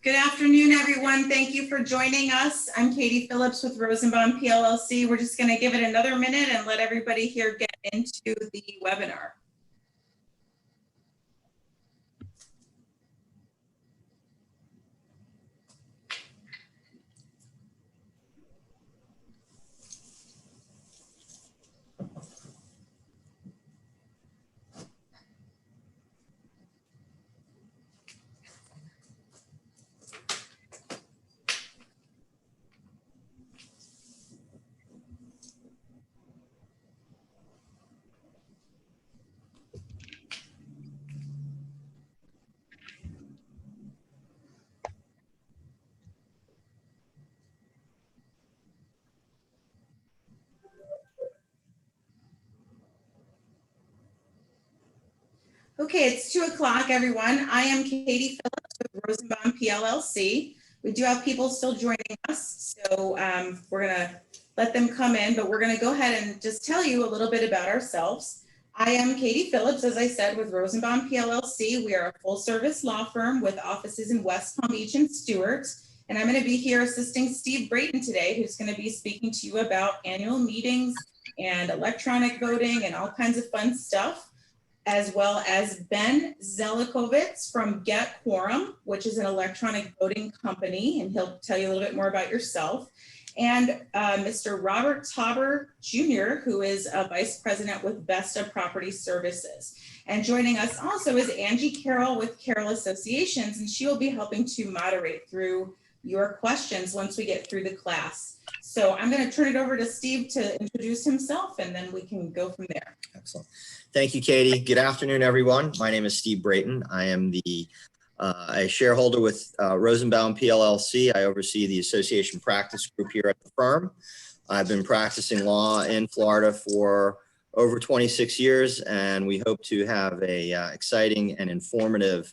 Good afternoon, everyone. Thank you for joining us. I'm Katie Phillips with Rosenbaum PLLC. We're just going to give it another minute and let everybody here get into the webinar. Okay, it's 2 o'clock, everyone. I am Katie Phillips with Rosenbaum PLLC. We do have people still joining us, so we're going to let them come in, but we're going to go ahead and just tell you a little bit about ourselves. I am Katie Phillips, as I said, with Rosenbaum PLLC. We are a full-service law firm with offices in West Palm Beach and Stewart, and I'm going to be here assisting Steve Brayton today, who's going to be speaking to you about annual meetings and electronic voting and all kinds of fun stuff, as well as Ben Zelikovitz from GetQuorum, which is an electronic voting company, and he'll tell you a little bit more about yourself. And Mr. Robert Tauber Jr., who is a vice president with Vesta Property Services. And joining us also is Angie Carroll with Carroll Associations, and she will be helping to moderate through your questions once we get through the class. So I'm going to turn it over to Steve to introduce himself, and then we can go from there. Excellent. Thank you, Katie. Good afternoon, everyone. My name is Steve Brayton. I am a shareholder with Rosenbaum PLLC. I oversee the association practice group here at the firm. I've been practicing law in Florida for over 26 years, and we hope to have a exciting and informative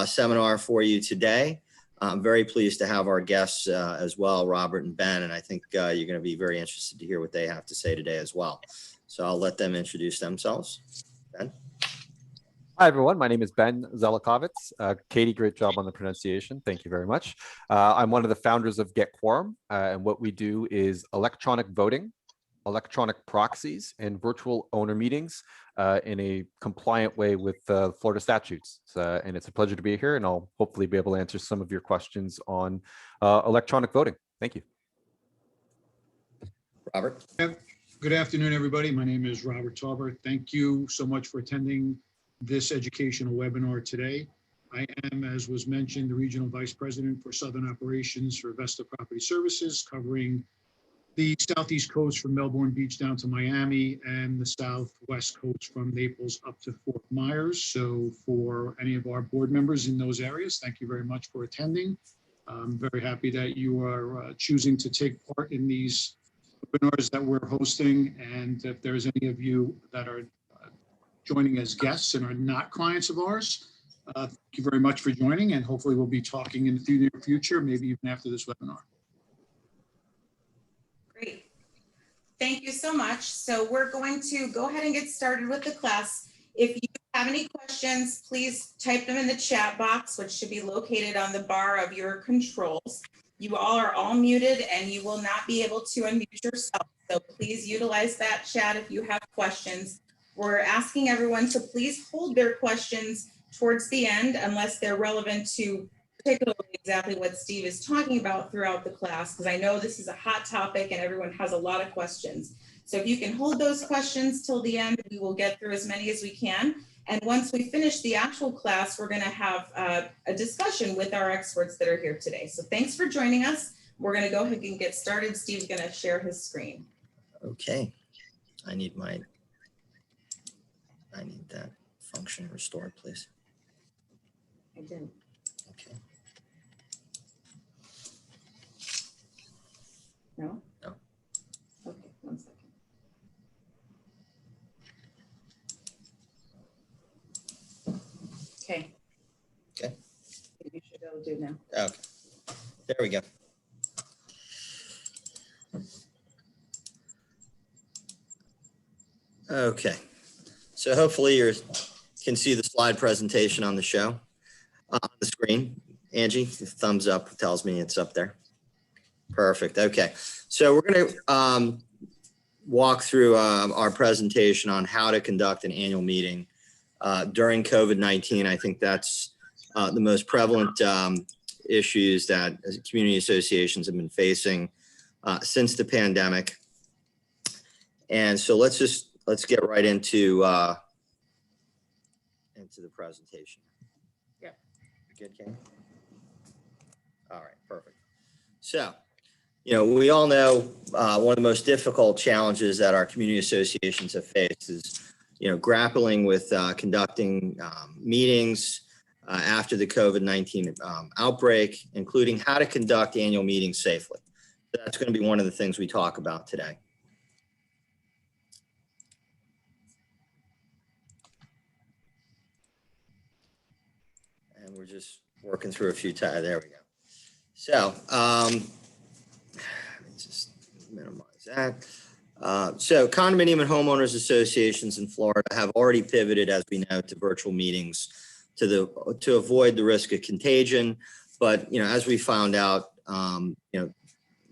seminar for you today. I'm very pleased to have our guests as well, Robert and Ben, and I think you're going to be very interested to hear what they have to say today as well. So I'll let them introduce themselves. Ben? Hi, everyone. My name is Ben Zelikovitz. Katie, great job on the pronunciation. Thank you very much. I'm one of the founders of GetQuorum, and what we do is electronic voting, electronic proxies, and virtual owner meetings in a compliant way with Florida statutes. And it's a pleasure to be here, and I'll hopefully be able to answer some of your questions on electronic voting. Thank you. Robert? Good afternoon, everybody. My name is Robert Tauber. Thank you so much for attending this educational webinar today. I am, as was mentioned, the Regional Vice President for Southern Operations for Vesta Property Services, covering the Southeast Coast from Melbourne Beach down to Miami and the Southwest Coast from Naples up to Fort Myers. So for any of our board members in those areas, thank you very much for attending. I'm very happy that you are choosing to take part in these webinars that we're hosting, and if there's any of you that are joining as guests and are not clients of ours, thank you very much for joining, and hopefully we'll be talking in the near future, maybe even after this webinar. Great. Thank you so much. So we're going to go ahead and get started with the class. If you have any questions, please type them in the chat box, which should be located on the bar of your controls. You all are all muted and you will not be able to unmute yourself. So please utilize that chat if you have questions. We're asking everyone to please hold their questions towards the end unless they're relevant to particularly exactly what Steve is talking about throughout the class, because I know this is a hot topic and everyone has a lot of questions. So if you can hold those questions till the end, we will get through as many as we can. And once we finish the actual class, we're going to have a discussion with our experts that are here today. So thanks for joining us. We're going to go ahead and get started. Steve's going to share his screen. Okay. I need that function restored, please. I didn't. Okay. No? No. Okay, 1 second. Okay. Okay. You should be able to do it now. Okay. There we go. Okay. So hopefully you can see the slide presentation on the show, on the screen. Angie, thumbs up tells me it's up there. Perfect. Okay. So we're going to walk through our presentation on how to conduct an annual meeting during COVID-19. I think that's the most prevalent issues that community associations have been facing since the pandemic. And so let's get right into the presentation. Yeah. Good, Ken? All right, perfect. So, we all know one of the most difficult challenges that our community associations have faced is, grappling with conducting meetings after the COVID-19 outbreak, including how to conduct annual meetings safely. So that's going to be one of the things we talk about today. And we're just working through a few times. There we go. So, let me just minimize that. So condominium and homeowners associations in Florida have already pivoted, as we know, to virtual meetings to avoid the risk of contagion. But, as we found out,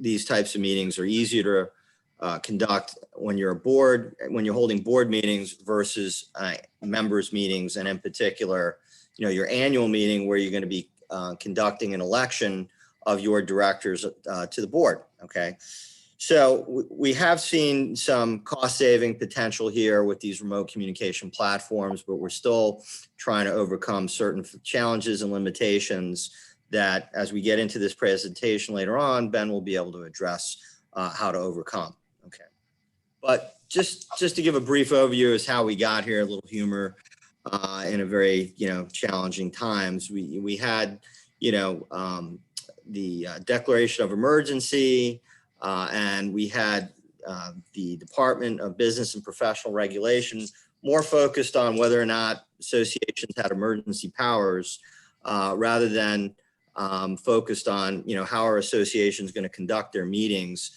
these types of meetings are easier to conduct when you're holding board meetings versus members meetings. And in particular, your annual meeting where you're going to be conducting an election of your directors to the board. Okay. So we have seen some cost saving potential here with these remote communication platforms, but we're still trying to overcome certain challenges and limitations that, as we get into this presentation later on, Ben will be able to address how to overcome. Okay. But just to give a brief overview as how we got here, a little humor in a very, challenging times. We had, the declaration of emergency, and we had the Department of Business and Professional Regulation more focused on whether or not associations had emergency powers rather than focused on, how our association is going to conduct their meetings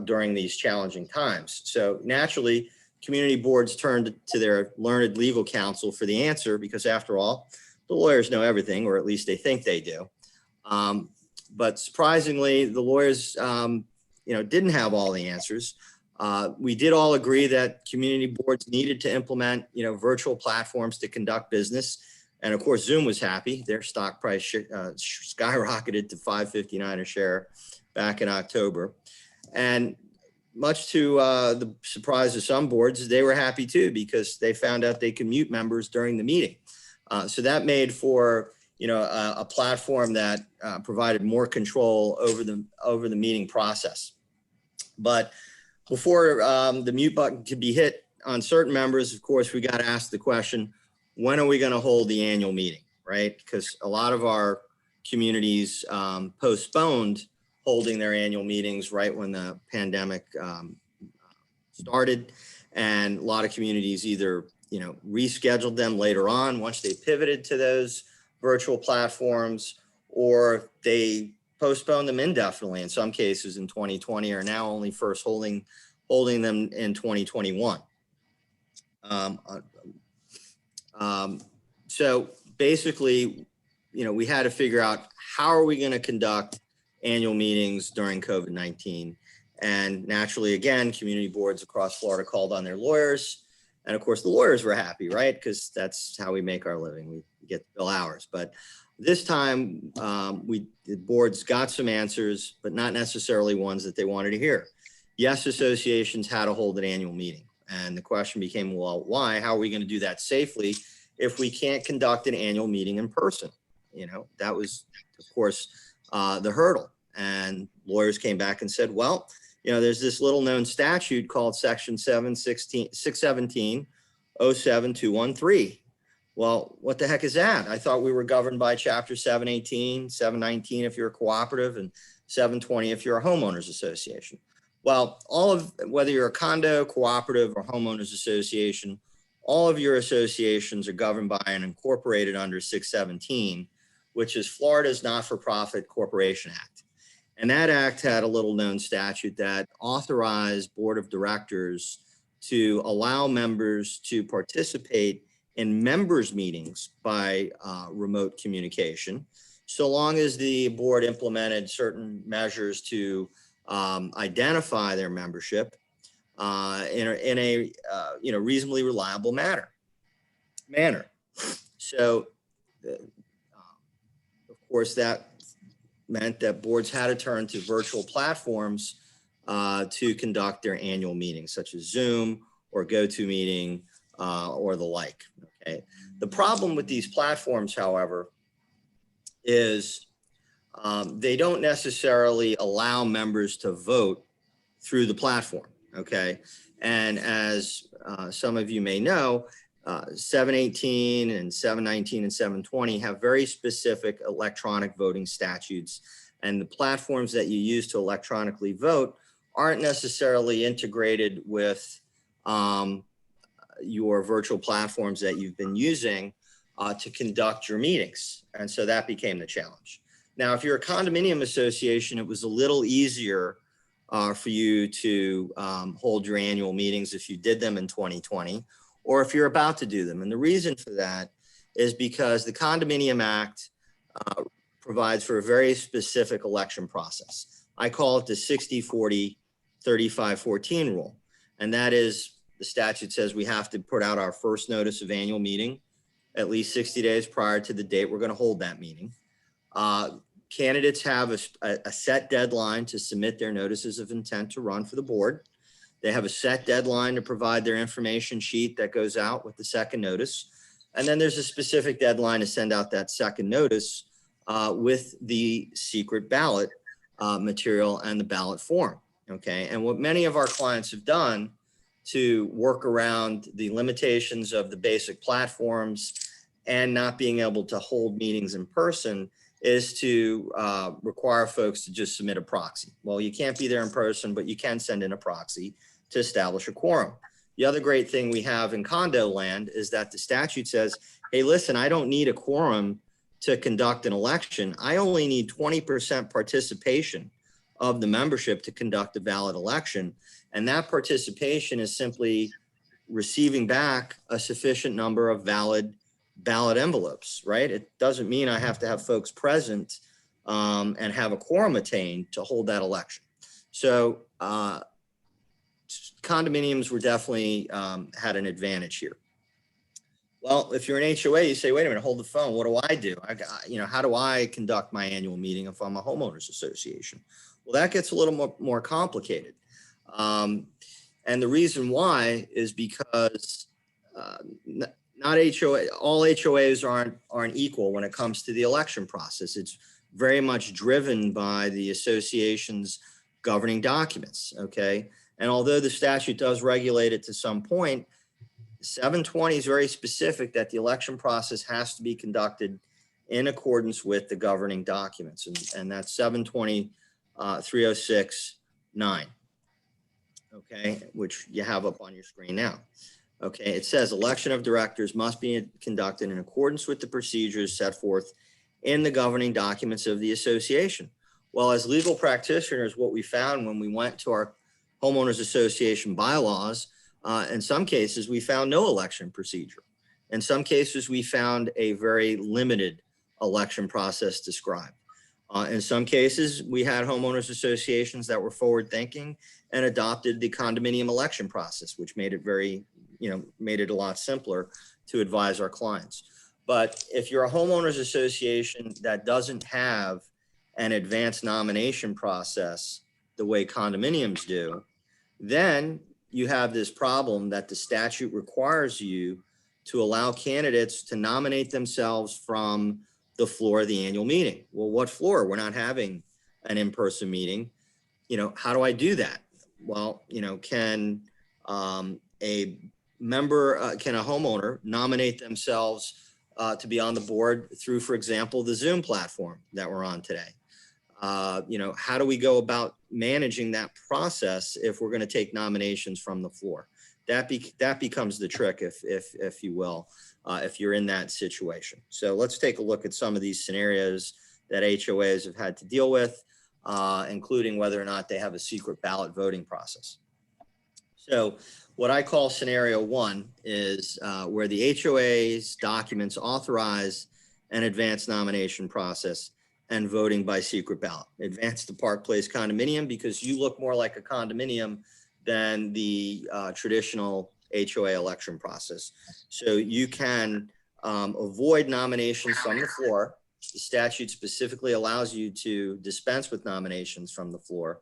during these challenging times. So naturally, community boards turned to their learned legal counsel for the answer because, after all, the lawyers know everything, or at least they think they do. But surprisingly, the lawyers, didn't have all the answers. We did all agree that community boards needed to implement, virtual platforms to conduct business. And of course, Zoom was happy. Their stock price skyrocketed to $5.59 a share back in October. And much to the surprise of some boards, they were happy too, because they found out they could mute members during the meeting. So that made for, a platform that provided more control over the meeting process. But before the mute button could be hit on certain members, of course, we got to ask the question, when are we going to hold the annual meeting, right? Because a lot of our communities postponed holding their annual meetings right when the pandemic started. And a lot of communities either, rescheduled them later on once they pivoted to those virtual platforms, or they postponed them indefinitely in some cases in 2020, are now only first holding them in 2021. So basically, we had to figure out how are we going to conduct annual meetings during COVID-19. And naturally, again, community boards across Florida called on their lawyers. And of course, the lawyers were happy, right? Because that's how we make our living. We get to bill hours. But this time, the boards got some answers, but not necessarily ones that they wanted to hear. Yes, associations had to hold an annual meeting. And the question became, well, why? How are we going to do that safely if we can't conduct an annual meeting in person? That was, of course, the hurdle. And lawyers came back and said, well, there's this little known statute called Section 617-07213. Well, what the heck is that? I thought we were governed by Chapter 718, 719 if you're a cooperative, and 720 if you're a homeowners association. Well, whether you're a condo, cooperative, or homeowners association, all of your associations are governed by and incorporated under 617, which is Florida's Not-for-Profit Corporation Act. And that act had a little known statute that authorized board of directors to allow members to participate in members meetings by remote communication. so long as the board implemented certain measures to identify their membership in a reasonably reliable manner. So, of course, that meant that boards had to turn to virtual platforms to conduct their annual meetings, such as Zoom or GoToMeeting or the like. Okay. The problem with these platforms, however, is they don't necessarily allow members to vote through the platform. Okay. And as some of you may know, 718 and 719 and 720 have very specific electronic voting statutes, and the platforms that you use to electronically vote aren't necessarily integrated with your virtual platforms that you've been using to conduct your meetings. And so that became the challenge. Now, if you're a condominium association, it was a little easier for you to hold your annual meetings if you did them in 2020, or if you're about to do them. And the reason for that is because the Condominium Act provides for a very specific election process. I call it the 60-40-35-14 rule. And that is, the statute says we have to put out our first notice of annual meeting at least 60 days prior to the date we're going to hold that meeting. Candidates have a set deadline to submit their notices of intent to run for the board. They have a set deadline to provide their information sheet that goes out with the second notice. And then there's a specific deadline to send out that second notice with the secret ballot material and the ballot form. Okay. And what many of our clients have done to work around the limitations of the basic platforms and not being able to hold meetings in person is to require folks to just submit a proxy. Well, you can't be there in person, but you can send in a proxy to establish a quorum. The other great thing we have in condo land is that the statute says, hey, listen, I don't need a quorum to conduct an election. I only need 20% participation of the membership to conduct a valid election. And that participation is simply receiving back a sufficient number of valid ballot envelopes, right? It doesn't mean I have to have folks present and have a quorum attained to hold that election. So condominiums were definitely had an advantage here. Well, if you're an HOA, you say, wait a minute, hold the phone. What do I do? How do I conduct my annual meeting if I'm a homeowners association? Well, that gets a little more complicated. And the reason why is because not HOA, all HOAs aren't equal when it comes to the election process. It's very much driven by the association's governing documents, okay? And although the statute does regulate it to some point, 720 is very specific that the election process has to be conducted in accordance with the governing documents. And that's 720-306-9, okay, which you have up on your screen now. Okay, it says election of directors must be conducted in accordance with the procedures set forth in the governing documents of the association. Well, as legal practitioners, what we found when we went to our homeowners association bylaws, in some cases, we found no election procedure. In some cases, we found a very limited election process described. In some cases, we had homeowners associations that were forward thinking and adopted the condominium election process, which made it made it a lot simpler to advise our clients. But if you're a homeowners association that doesn't have an advanced nomination process the way condominiums do, then you have this problem that the statute requires you to allow candidates to nominate themselves from the floor of the annual meeting. Well, what floor? We're not having an in-person meeting. How do I do that? Well, can a homeowner nominate themselves to be on the board through, for example, the Zoom platform that we're on today? How do we go about managing that process if we're going to take nominations from the floor? That becomes the trick, if you will, if you're in that situation. So let's take a look at some of these scenarios that HOAs have had to deal with, including whether or not they have a secret ballot voting process. So what I call scenario one is where the HOA's documents authorize an advanced nomination process and voting by secret ballot. Advance the Park Place condominium because you look more like a condominium than the traditional HOA election process. So you can avoid nominations from the floor. The statute specifically allows you to dispense with nominations from the floor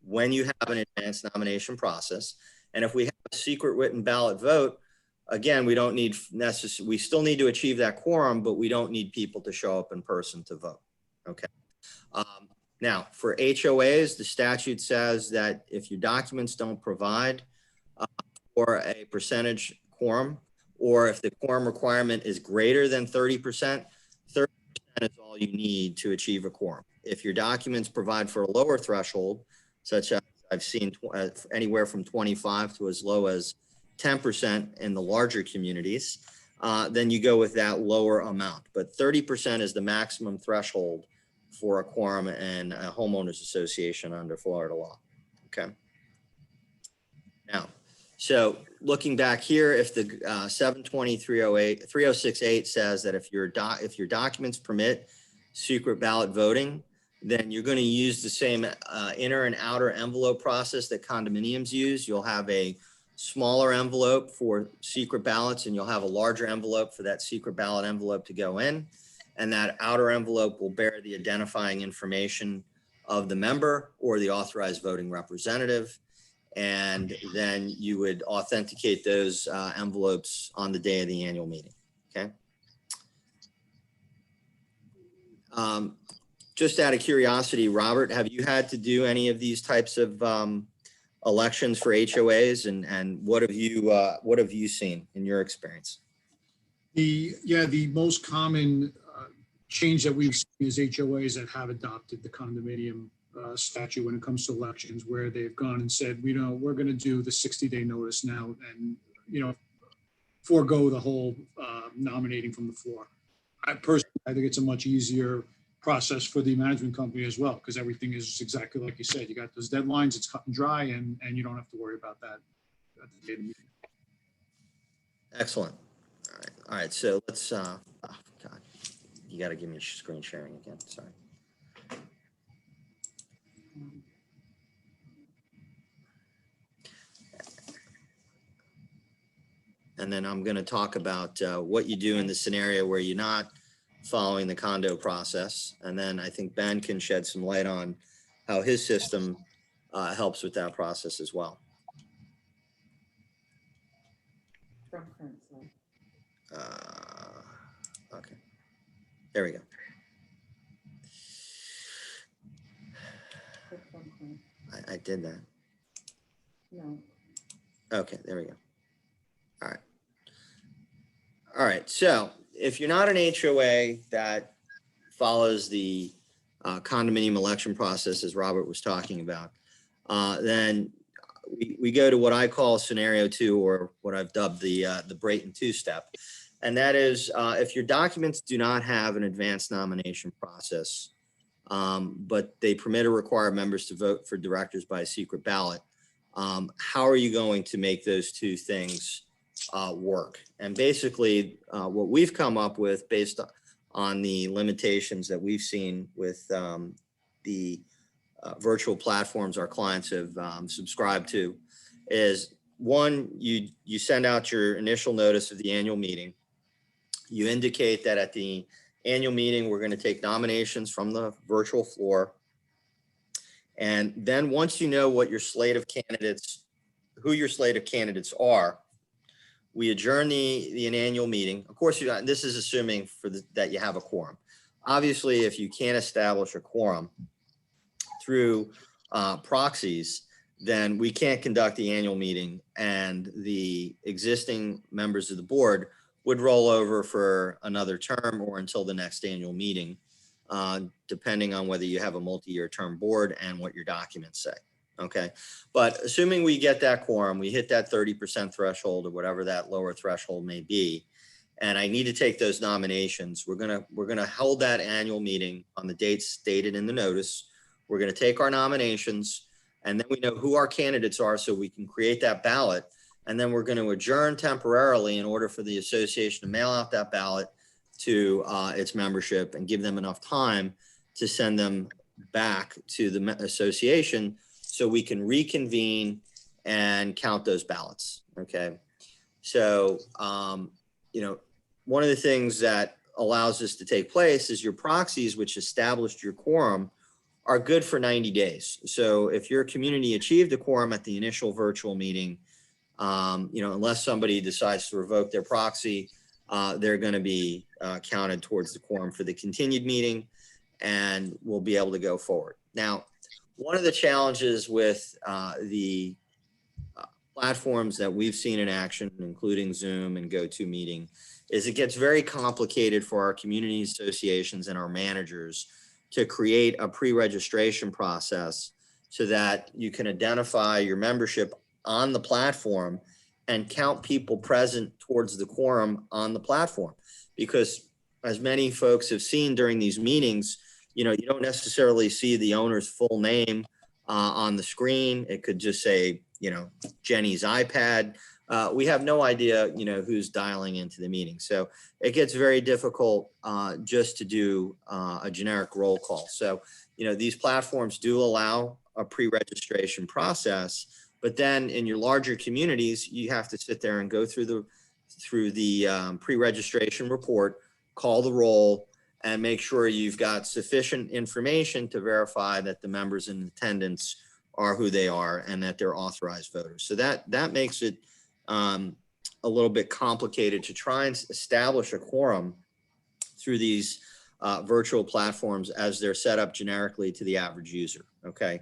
when you have an advanced nomination process. And if we have a secret written ballot vote, again, we don't need we still need to achieve that quorum, but we don't need people to show up in person to vote. Okay. Now, for HOAs, the statute says that if your documents don't provide for a percentage quorum, or if the quorum requirement is greater than 30%, 30% is all you need to achieve a quorum. If your documents provide for a lower threshold, such as I've seen anywhere from 25 to as low as 10% in the larger communities, then you go with that lower amount. But 30% is the maximum threshold for a quorum and a homeowners association under Florida law. Okay. Now, so looking back here, if the 720-306-8 says that if your documents permit secret ballot voting, then you're going to use the same inner and outer envelope process that condominiums use. You'll have a smaller envelope for secret ballots, and you'll have a larger envelope for that secret ballot envelope to go in. And that outer envelope will bear the identifying information of the member or the authorized voting representative. And then you would authenticate those envelopes on the day of the annual meeting. Okay. Just out of curiosity, Robert, have you had to do any of these types of elections for HOAs, and what have you seen in your experience? The most common change that we've seen is HOAs that have adopted the condominium statute when it comes to elections, where they've gone and said, we're going to do the 60-day notice now, and forego the whole nominating from the floor. I think it's a much easier process for the management company as well, because everything is exactly like you said. You got those deadlines, it's cut and dry, and you don't have to worry about that at the day of the meeting. Excellent. All right. So let's, oh God, you got to give me screen sharing again. Sorry. And then I'm going to talk about what you do in the scenario where you're not following the condo process. And then I think Ben can shed some light on how his system helps with that process as well. Okay, there we go. I did that. No. Okay, there we go. All right. All right. So if you're not an HOA that follows the condominium election process, as Robert was talking about, then we go to what I call scenario 2, or what I've dubbed the Brayton 2-step. And that is if your documents do not have an advanced nomination process, but they permit or require members to vote for directors by a secret ballot, how are you going to make those two things work? And basically what we've come up with, based on the limitations that we've seen with the virtual platforms our clients have subscribed to, is one, you send out your initial notice of the annual meeting. You indicate that at the annual meeting, we're going to take nominations from the virtual floor. And then once you know what your slate of candidates, who your slate of candidates are, we adjourn the annual meeting. Of course, this is assuming that you have a quorum. Obviously, if you can't establish a quorum through proxies, then we can't conduct the annual meeting, and the existing members of the board would roll over for another term or until the next annual meeting, depending on whether you have a multi-year term board and what your documents say. Okay. But assuming we get that quorum, we hit that 30% threshold or whatever that lower threshold may be, and I need to take those nominations, we're going to hold that annual meeting on the dates stated in the notice. We're going to take our nominations, and then we know who our candidates are so we can create that ballot. And then we're going to adjourn temporarily in order for the association to mail out that ballot to its membership and give them enough time to send them back to the association so we can reconvene and count those ballots. Okay. So, you know, one of the things that allows this to take place is your proxies, which established your quorum, are good for 90 days. So if your community achieved a quorum at the initial virtual meeting, you know, unless somebody decides to revoke their proxy, they're going to be counted towards the quorum for the continued meeting, and we'll be able to go forward. Now, one of the challenges with the platforms that we've seen in action, including Zoom and GoToMeeting, is it gets very complicated for our community associations and our managers to create a pre-registration process so that you can identify your membership on the platform and count people present towards the quorum on the platform. Because as many folks have seen during these meetings, you know, you don't necessarily see the owner's full name on the screen. It could just say, you know, Jenny's iPad. We have no idea, you know, who's dialing into the meeting. So it gets very difficult just to do a generic roll call. So, you know, these platforms do allow a pre-registration process, but then in your larger communities, you have to sit there and go through the pre-registration report, call the roll, and make sure you've got sufficient information to verify that the members in attendance are who they are and that they're authorized voters. So that makes it a little bit complicated to try and establish a quorum through these virtual platforms as they're set up generically to the average user. Okay.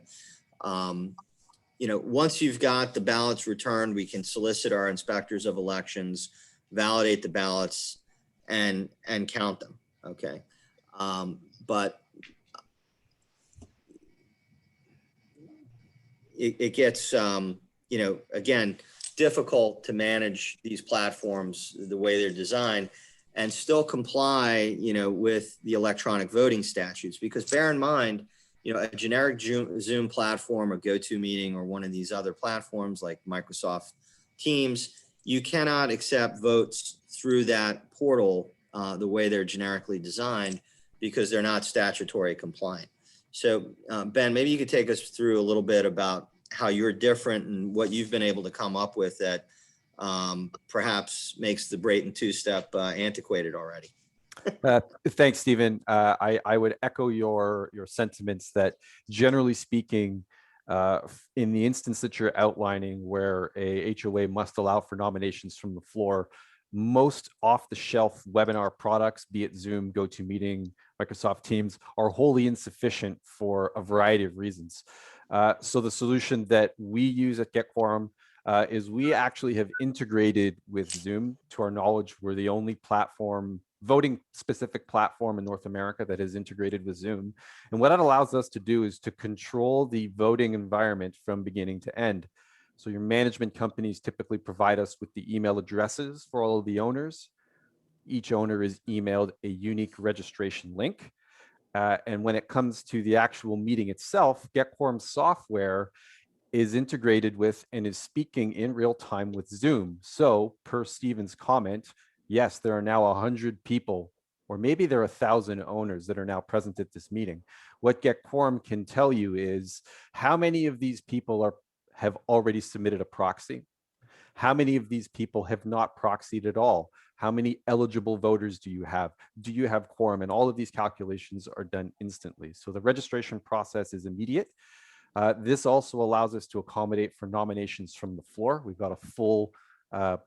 You know, once you've got the ballots returned, we can solicit our inspectors of elections, validate the ballots, and count them. Okay. But it gets, you know, again, difficult to manage these platforms the way they're designed and still comply, you know, with the electronic voting statutes. Because bear in mind, you know, a generic Zoom platform or GoToMeeting or one of these other platforms like Microsoft Teams, you cannot accept votes through that portal the way they're generically designed because they're not statutory compliant. So Ben, maybe you could take us through a little bit about how you're different and what you've been able to come up with that perhaps makes the Brayton two-step antiquated already. Thanks, Stephen. I would echo your sentiments that generally speaking, in the instance that you're outlining where a HOA must allow for nominations from the floor, most off-the-shelf webinar products, be it Zoom, GoToMeeting, Microsoft Teams, are wholly insufficient for a variety of reasons. So the solution that we use at GetQuorum is we actually have integrated with Zoom. To our knowledge, we're the only platform, voting specific platform in North America that is integrated with Zoom. And what that allows us to do is to control the voting environment from beginning to end. So your management companies typically provide us with the email addresses for all of the owners. Each owner is emailed a unique registration link. And when it comes to the actual meeting itself, GetQuorum software is integrated with and is speaking in real time with Zoom. So per Stephen's comment, yes, there are now 100 people, or maybe there are 1,000 owners that are now present at this meeting. What GetQuorum can tell you is how many of these people have already submitted a proxy. How many of these people have not proxied at all? How many eligible voters do you have? Do you have quorum? And all of these calculations are done instantly. So the registration process is immediate. This also allows us to accommodate for nominations from the floor. We've got a full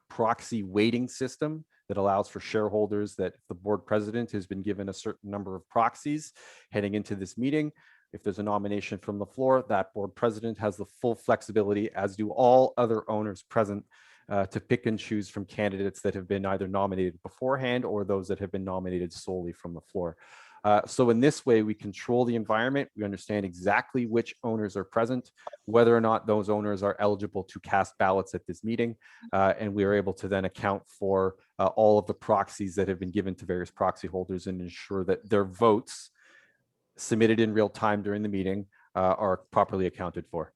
proxy weighting system that allows for shareholders that if the board president has been given a certain number of proxies heading into this meeting, if there's a nomination from the floor, that board president has the full flexibility, as do all other owners present, to pick and choose from candidates that have been either nominated beforehand or those that have been nominated solely from the floor. So in this way, we control the environment. We understand exactly which owners are present, whether or not those owners are eligible to cast ballots at this meeting. And we are able to then account for all of the proxies that have been given to various proxy holders and ensure that their votes submitted in real time during the meeting are properly accounted for.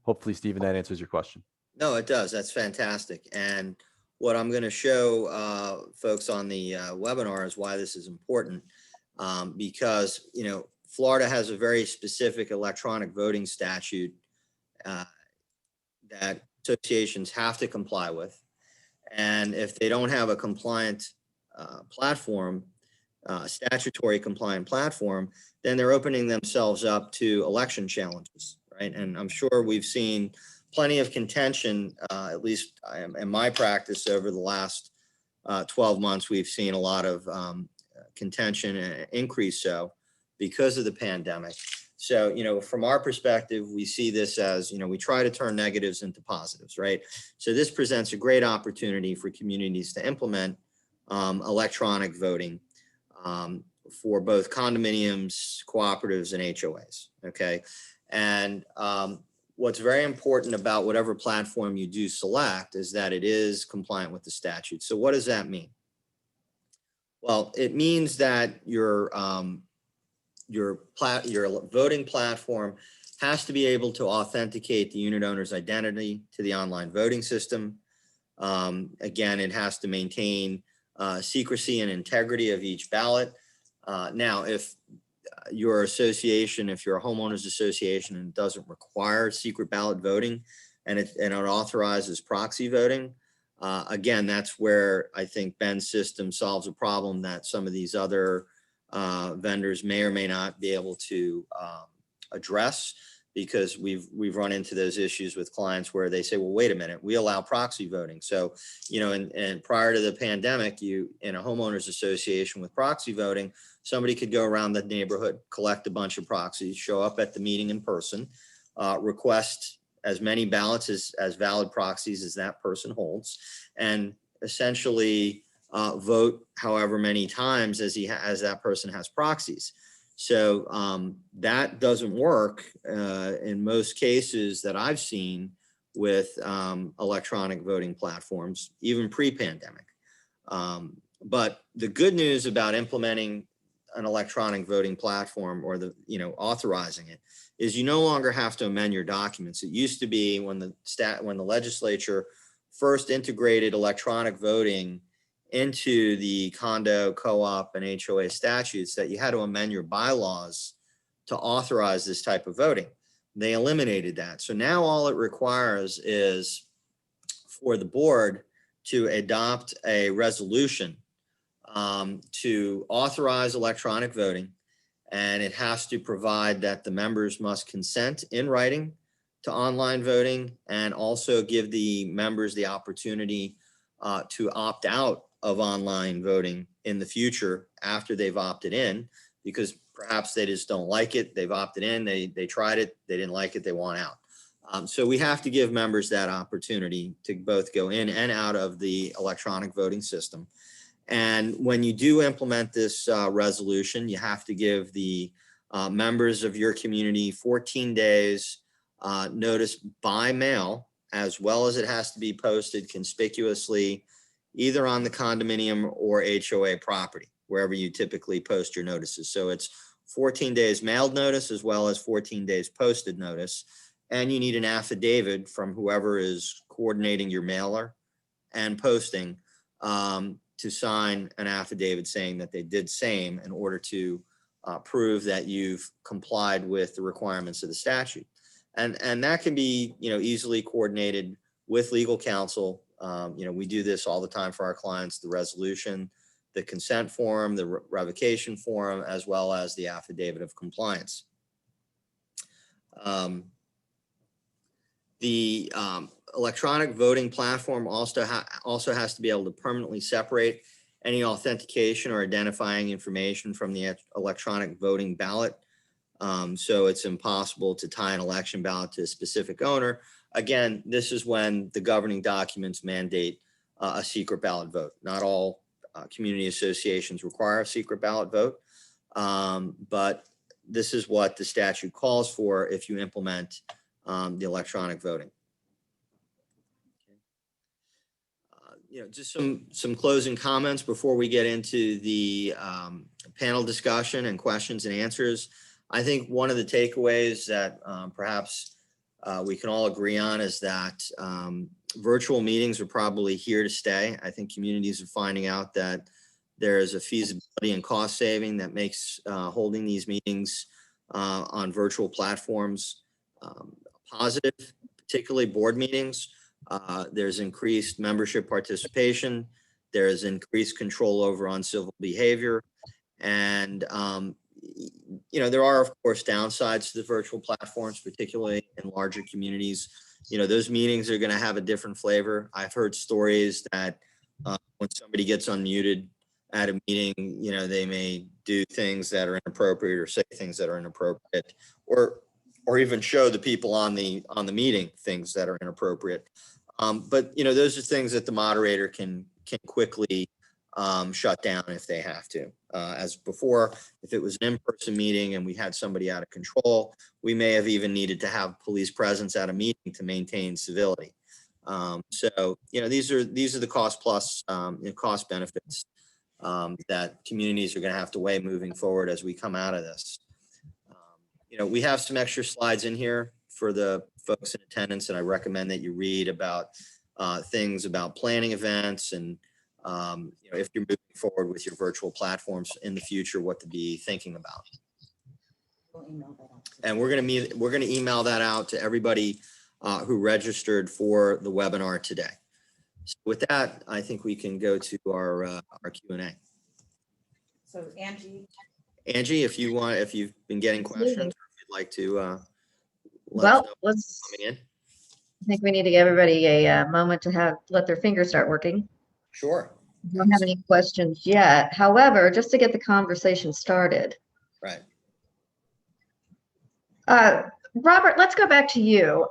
Hopefully, Stephen, that answers your question. No, it does. That's fantastic. And what I'm going to show folks on the webinar is why this is important. Because, you know, Florida has a very specific electronic voting statute that associations have to comply with. And if they don't have a compliant platform, statutory compliant platform, then they're opening themselves up to election challenges, right? And I'm sure we've seen plenty of contention, at least in my practice over the last 12 months, we've seen a lot of contention and increase so because of the pandemic. So, from our perspective, we see this as, we try to turn negatives into positives, right? So this presents a great opportunity for communities to implement electronic voting for both condominiums, cooperatives, and HOAs, okay? And what's very important about whatever platform you do select is that it is compliant with the statute. So what does that mean? Well, it means that your voting platform has to be able to authenticate the unit owner's identity to the online voting system. Again, it has to maintain secrecy and integrity of each ballot. Now, if your association, if you're a homeowners association and it doesn't require secret ballot voting and it authorizes proxy voting, again, that's where I think Ben's system solves a problem that some of these other vendors may or may not be able to address, because we've run into those issues with clients where they say, well, wait a minute, we allow proxy voting. So, and prior to the pandemic, in a homeowners association with proxy voting, somebody could go around the neighborhood, collect a bunch of proxies, show up at the meeting in person, request as many ballots as valid proxies as that person holds, and essentially vote however many times as that person has proxies. So that doesn't work in most cases that I've seen with electronic voting platforms, even pre-pandemic. But the good news about implementing an electronic voting platform, or authorizing it, is you no longer have to amend your documents. It used to be when the legislature first integrated electronic voting into the condo, co-op, and HOA statutes, that you had to amend your bylaws to authorize this type of voting. They eliminated that. So now all it requires is for the board to adopt a resolution to authorize electronic voting, and it has to provide that the members must consent in writing to online voting, and also give the members the opportunity to opt out of online voting in the future after they've opted in, because perhaps they just don't like it. They've opted in, they tried it, they didn't like it, they want out. So we have to give members that opportunity to both go in and out of the electronic voting system. And when you do implement this resolution, you have to give the members of your community 14 days notice by mail, as well as it has to be posted conspicuously either on the condominium or HOA property, wherever you typically post your notices. So it's 14 days mailed notice as well as 14 days posted notice. And you need an affidavit from whoever is coordinating your mailer and posting to sign an affidavit saying that they did same, in order to prove that you've complied with the requirements of the statute. And that can be, easily coordinated with legal counsel. We do this all the time for our clients: the resolution, the consent form, the revocation form, as well as the affidavit of compliance. The electronic voting platform also has to be able to permanently separate any authentication or identifying information from the electronic voting ballot. So it's impossible to tie an election ballot to a specific owner. Again, this is when the governing documents mandate a secret ballot vote. Not all community associations require a secret ballot vote, but this is what the statute calls for if you implement the electronic voting. Just some closing comments before we get into the panel discussion and questions and answers. I think one of the takeaways that perhaps we can all agree on is that virtual meetings are probably here to stay. I think communities are finding out that there is a feasibility and cost saving that makes holding these meetings on virtual platforms positive, particularly board meetings. There's increased membership participation. There's increased control over uncivil behavior. And, there are, of course, downsides to the virtual platforms, particularly in larger communities. Those meetings are going to have a different flavor. I've heard stories that when somebody gets unmuted at a meeting, they may do things that are inappropriate or say things that are inappropriate, or even show the people on the meeting things that are inappropriate. But those are things that the moderator can quickly shut down if they have to. As before, if it was an in-person meeting and we had somebody out of control, we may have even needed to have police presence at a meeting to maintain civility. So these are the cost plus cost benefits that communities are going to have to weigh moving forward as we come out of this. We have some extra slides in here for the folks in attendance, and I recommend that you read about things about planning events and if you're moving forward with your virtual platforms in the future, what to be thinking about. And we're going to email that out to everybody who registered for the webinar today. So with that, I think we can go to our Q&A. So Angie, if you've been getting questions, or if you'd like to Well, coming in. I think we need to give everybody a moment to let their fingers start working. Sure. I don't have any questions yet. However, just to get the conversation started. Right. Robert, let's go back to you.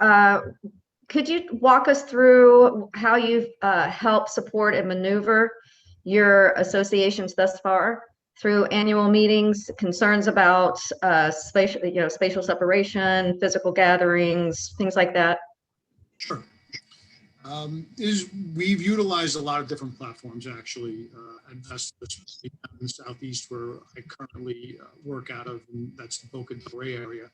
Could you walk us through how you've helped support and maneuver your associations thus far through annual meetings, concerns about spatial separation, physical gatherings, things like that? Sure. We've utilized a lot of different platforms actually at Vesta, especially in the Southeast where I currently work out of, and that's the Boca del Rey area.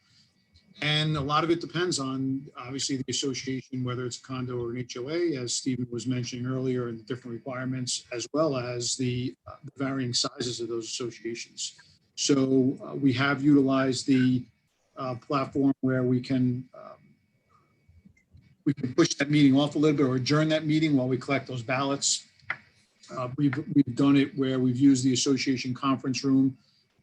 And a lot of it depends on obviously the association, whether it's a condo or an HOA, as Stephen was mentioning earlier, and the different requirements, as well as the varying sizes of those associations. So we have utilized the platform where we can push that meeting off a little bit or adjourn that meeting while we collect those ballots. We've done it where we've used the association conference room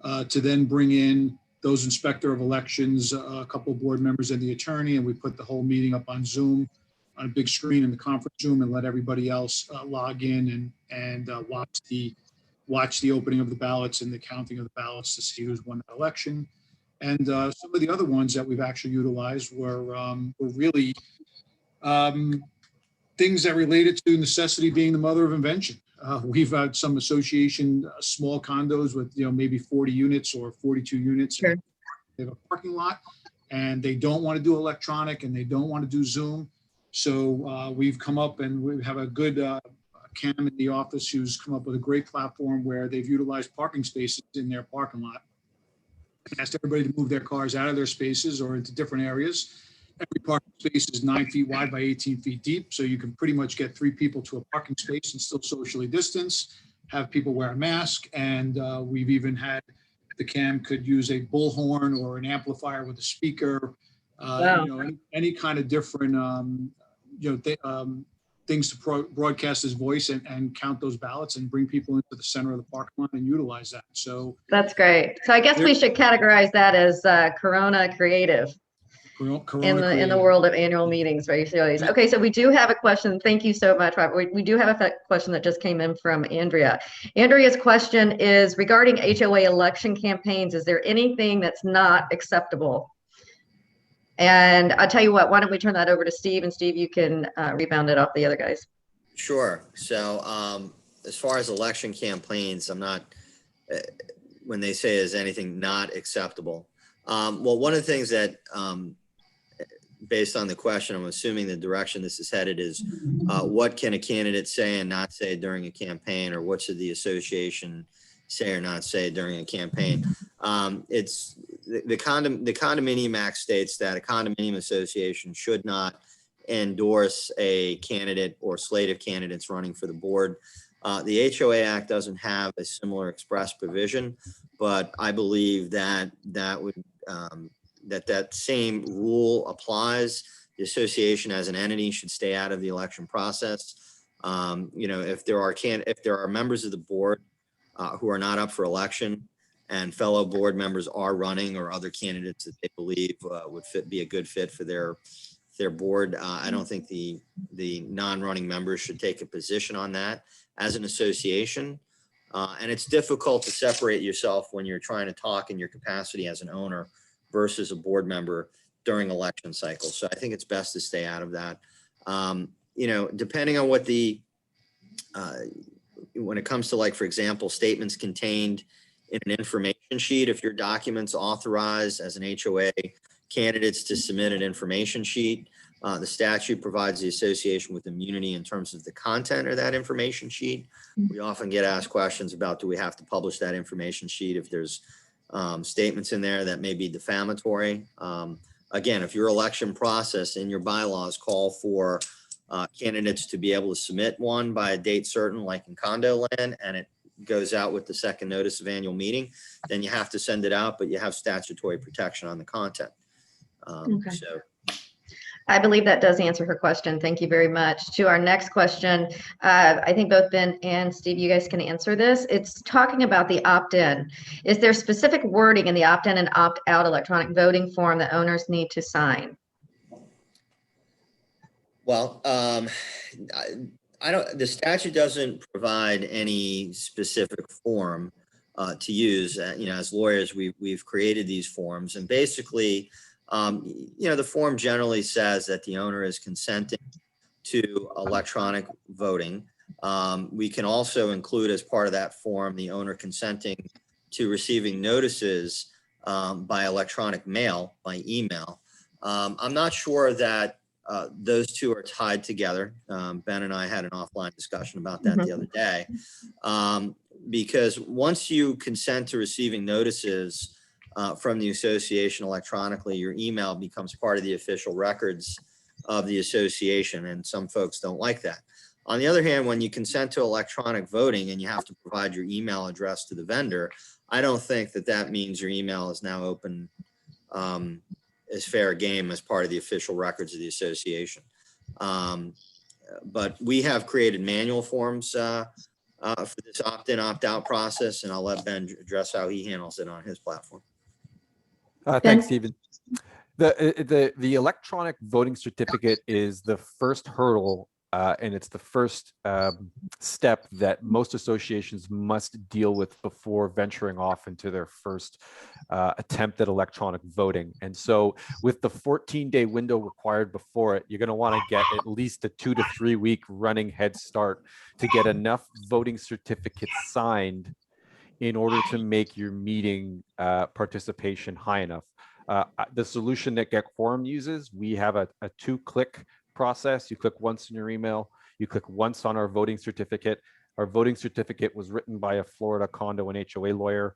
to then bring in those inspector of elections, a couple of board members and the attorney, and we put the whole meeting up on Zoom on a big screen in the conference room and let everybody else log in and watch the opening of the ballots and the counting of the ballots to see who's won that election. And some of the other ones that we've actually utilized were really things that related to necessity being the mother of invention. We've had some association small condos with maybe 40 units or 42 units. Sure. They have a parking lot and they don't want to do electronic and they don't want to do Zoom. So we've come up and we have a good Cam in the office who's come up with a great platform where they've utilized parking spaces in their parking lot and asked everybody to move their cars out of their spaces or into different areas. Every parking space is 9 feet wide by 18 feet deep. So you can pretty much get 3 people to a parking space and still socially distance, have people wear a mask. And we've even had the Cam could use a bullhorn or an amplifier with a speaker, Wow. any kind of different, things to broadcast his voice and count those ballots and bring people into the center of the parking lot and utilize that. So That's great. So I guess we should categorize that as Corona creative. In the world of annual meetings, right? Okay, so we do have a question. Thank you so much, Robert. We do have a question that just came in from Andrea. Andrea's question is regarding HOA election campaigns. Is there anything that's not acceptable? And I'll tell you what, why don't we turn that over to Steve, and Steve, you can rebound it off the other guys. Sure. So as far as election campaigns, I'm not, when they say is anything not acceptable. Well, one of the things that, based on the question, I'm assuming the direction this is headed is what can a candidate say and not say during a campaign, or what should the association say or not say during a campaign? It's the Condominium Act states that a condominium association should not endorse a candidate or slate of candidates running for the board The HOA Act doesn't have a similar express provision, but I believe that that same rule applies. The association as an entity should stay out of the election process. If there are members of the board who are not up for election and fellow board members are running, or other candidates that they believe would be a good fit for their board, I don't think the non-running members should take a position on that as an association. And it's difficult to separate yourself when you're trying to talk in your capacity as an owner versus a board member during election cycles. So I think it's best to stay out of that. Depending on what when it comes to, like, for example, statements contained in an information sheet, if your documents authorize as an HOA candidates to submit an information sheet, the statute provides the association with immunity in terms of the content of that information sheet. We often get asked questions about, do we have to publish that information sheet if there's statements in there that may be defamatory? Again, if your election process and your bylaws call for candidates to be able to submit one by a date certain, like in condo land, and it goes out with the second notice of annual meeting, then you have to send it out, but you have statutory protection on the content. Okay. So I believe that does answer her question. Thank you very much. To our next question, I think both Ben and Steve, you guys can answer this. It's talking about the opt-in. Is there specific wording in the opt-in and opt-out electronic voting form that owners need to sign? Well, I don't. The statute doesn't provide any specific form to use. As lawyers, we've created these forms, and basically, the form generally says that the owner is consenting to electronic voting. We can also include as part of that form the owner consenting to receiving notices by electronic mail, by email. I'm not sure that those two are tied together. Ben and I had an offline discussion about that the other day, because once you consent to receiving notices from the association electronically, your email becomes part of the official records of the association, and some folks don't like that. On the other hand, when you consent to electronic voting and you have to provide your email address to the vendor, I don't think that means your email is now open as fair game as part of the official records of the association. But we have created manual forms for this opt-in, opt-out process, and I'll let Ben address how he handles it on his platform. Thanks, Stephen. The electronic voting certificate is the first hurdle, and it's the first step that most associations must deal with before venturing off into their first attempt at electronic voting. And so with the 14-day window required before it, you're going to want to get at least a 2 to 3 week running head start to get enough voting certificates signed in order to make your meeting participation high enough. The solution that GetQuorum uses, we have a 2-click process. You click once in your email, you click once on our voting certificate. Our voting certificate was written by a Florida condo and HOA lawyer.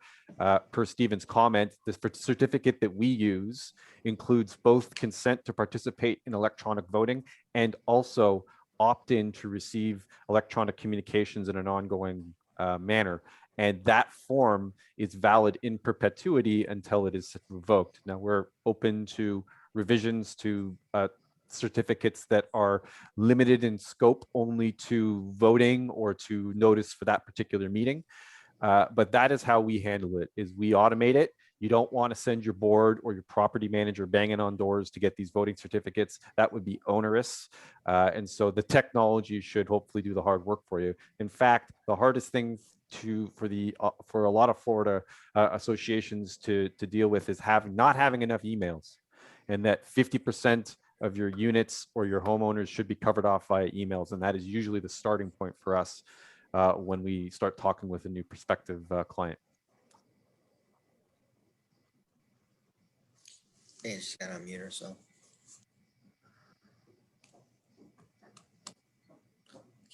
Per Stephen's comment, the certificate that we use includes both consent to participate in electronic voting and also opt in to receive electronic communications in an ongoing manner. And that form is valid in perpetuity until it is revoked. Now, we're open to revisions to certificates that are limited in scope only to voting or to notice for that particular meeting. But that is how we handle it, is we automate it. You don't want to send your board or your property manager banging on doors to get these voting certificates. That would be onerous. And so the technology should hopefully do the hard work for you. In fact, the hardest thing for a lot of Florida associations to deal with is not having enough emails, and that 50% of your units or your homeowners should be covered off via emails. And that is usually the starting point for us when we start talking with a new prospective client. Hey, just got to unmute herself.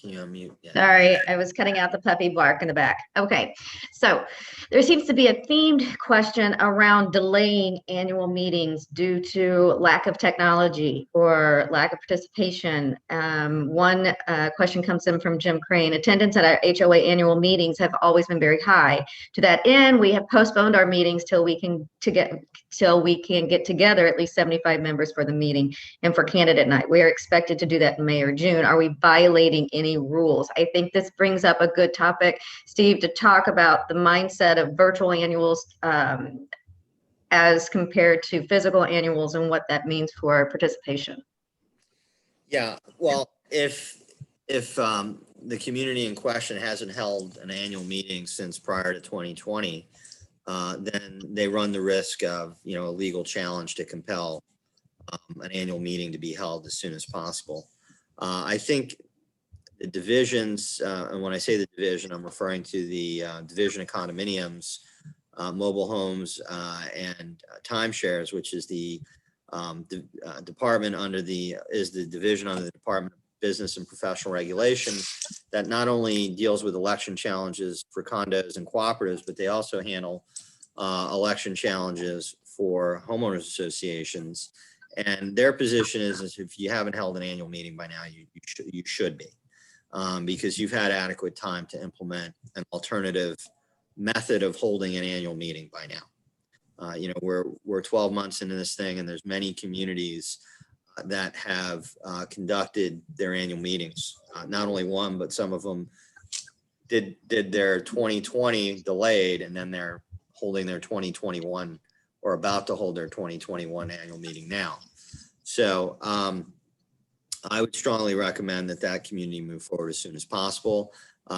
Can you unmute? Yeah. Sorry, I was cutting out the puppy bark in the back. Okay, so there seems to be a themed question around delaying annual meetings due to lack of technology or lack of participation. One question comes in from Jim Crane. Attendance at our HOA annual meetings have always been very high. To that end, we have postponed our meetings till we can get together at least 75 members for the meeting and for candidate night. We are expected to do that in May or June. Are we violating any rules? I think this brings up a good topic, Steve, to talk about the mindset of virtual annuals as compared to physical annuals and what that means for participation. Yeah, well, if the community in question hasn't held an annual meeting since prior to 2020, then they run the risk of, a legal challenge to compel an annual meeting to be held as soon as possible. I think the divisions, and when I say the division, I'm referring to the division of condominiums, mobile homes, and timeshares, which is the department is the division under the Department of Business and Professional Regulation that not only deals with election challenges for condos and cooperatives, but they also handle election challenges for homeowners associations. And their position is if you haven't held an annual meeting by now, you should be, because you've had adequate time to implement an alternative method of holding an annual meeting by now. We're 12 months into this thing, and there's many communities that have conducted their annual meetings. Not only one, but some of them did their 2020 delayed, and then they're holding their 2021 or about to hold their 2021 annual meeting now. So I would strongly recommend that community move forward as soon as possible.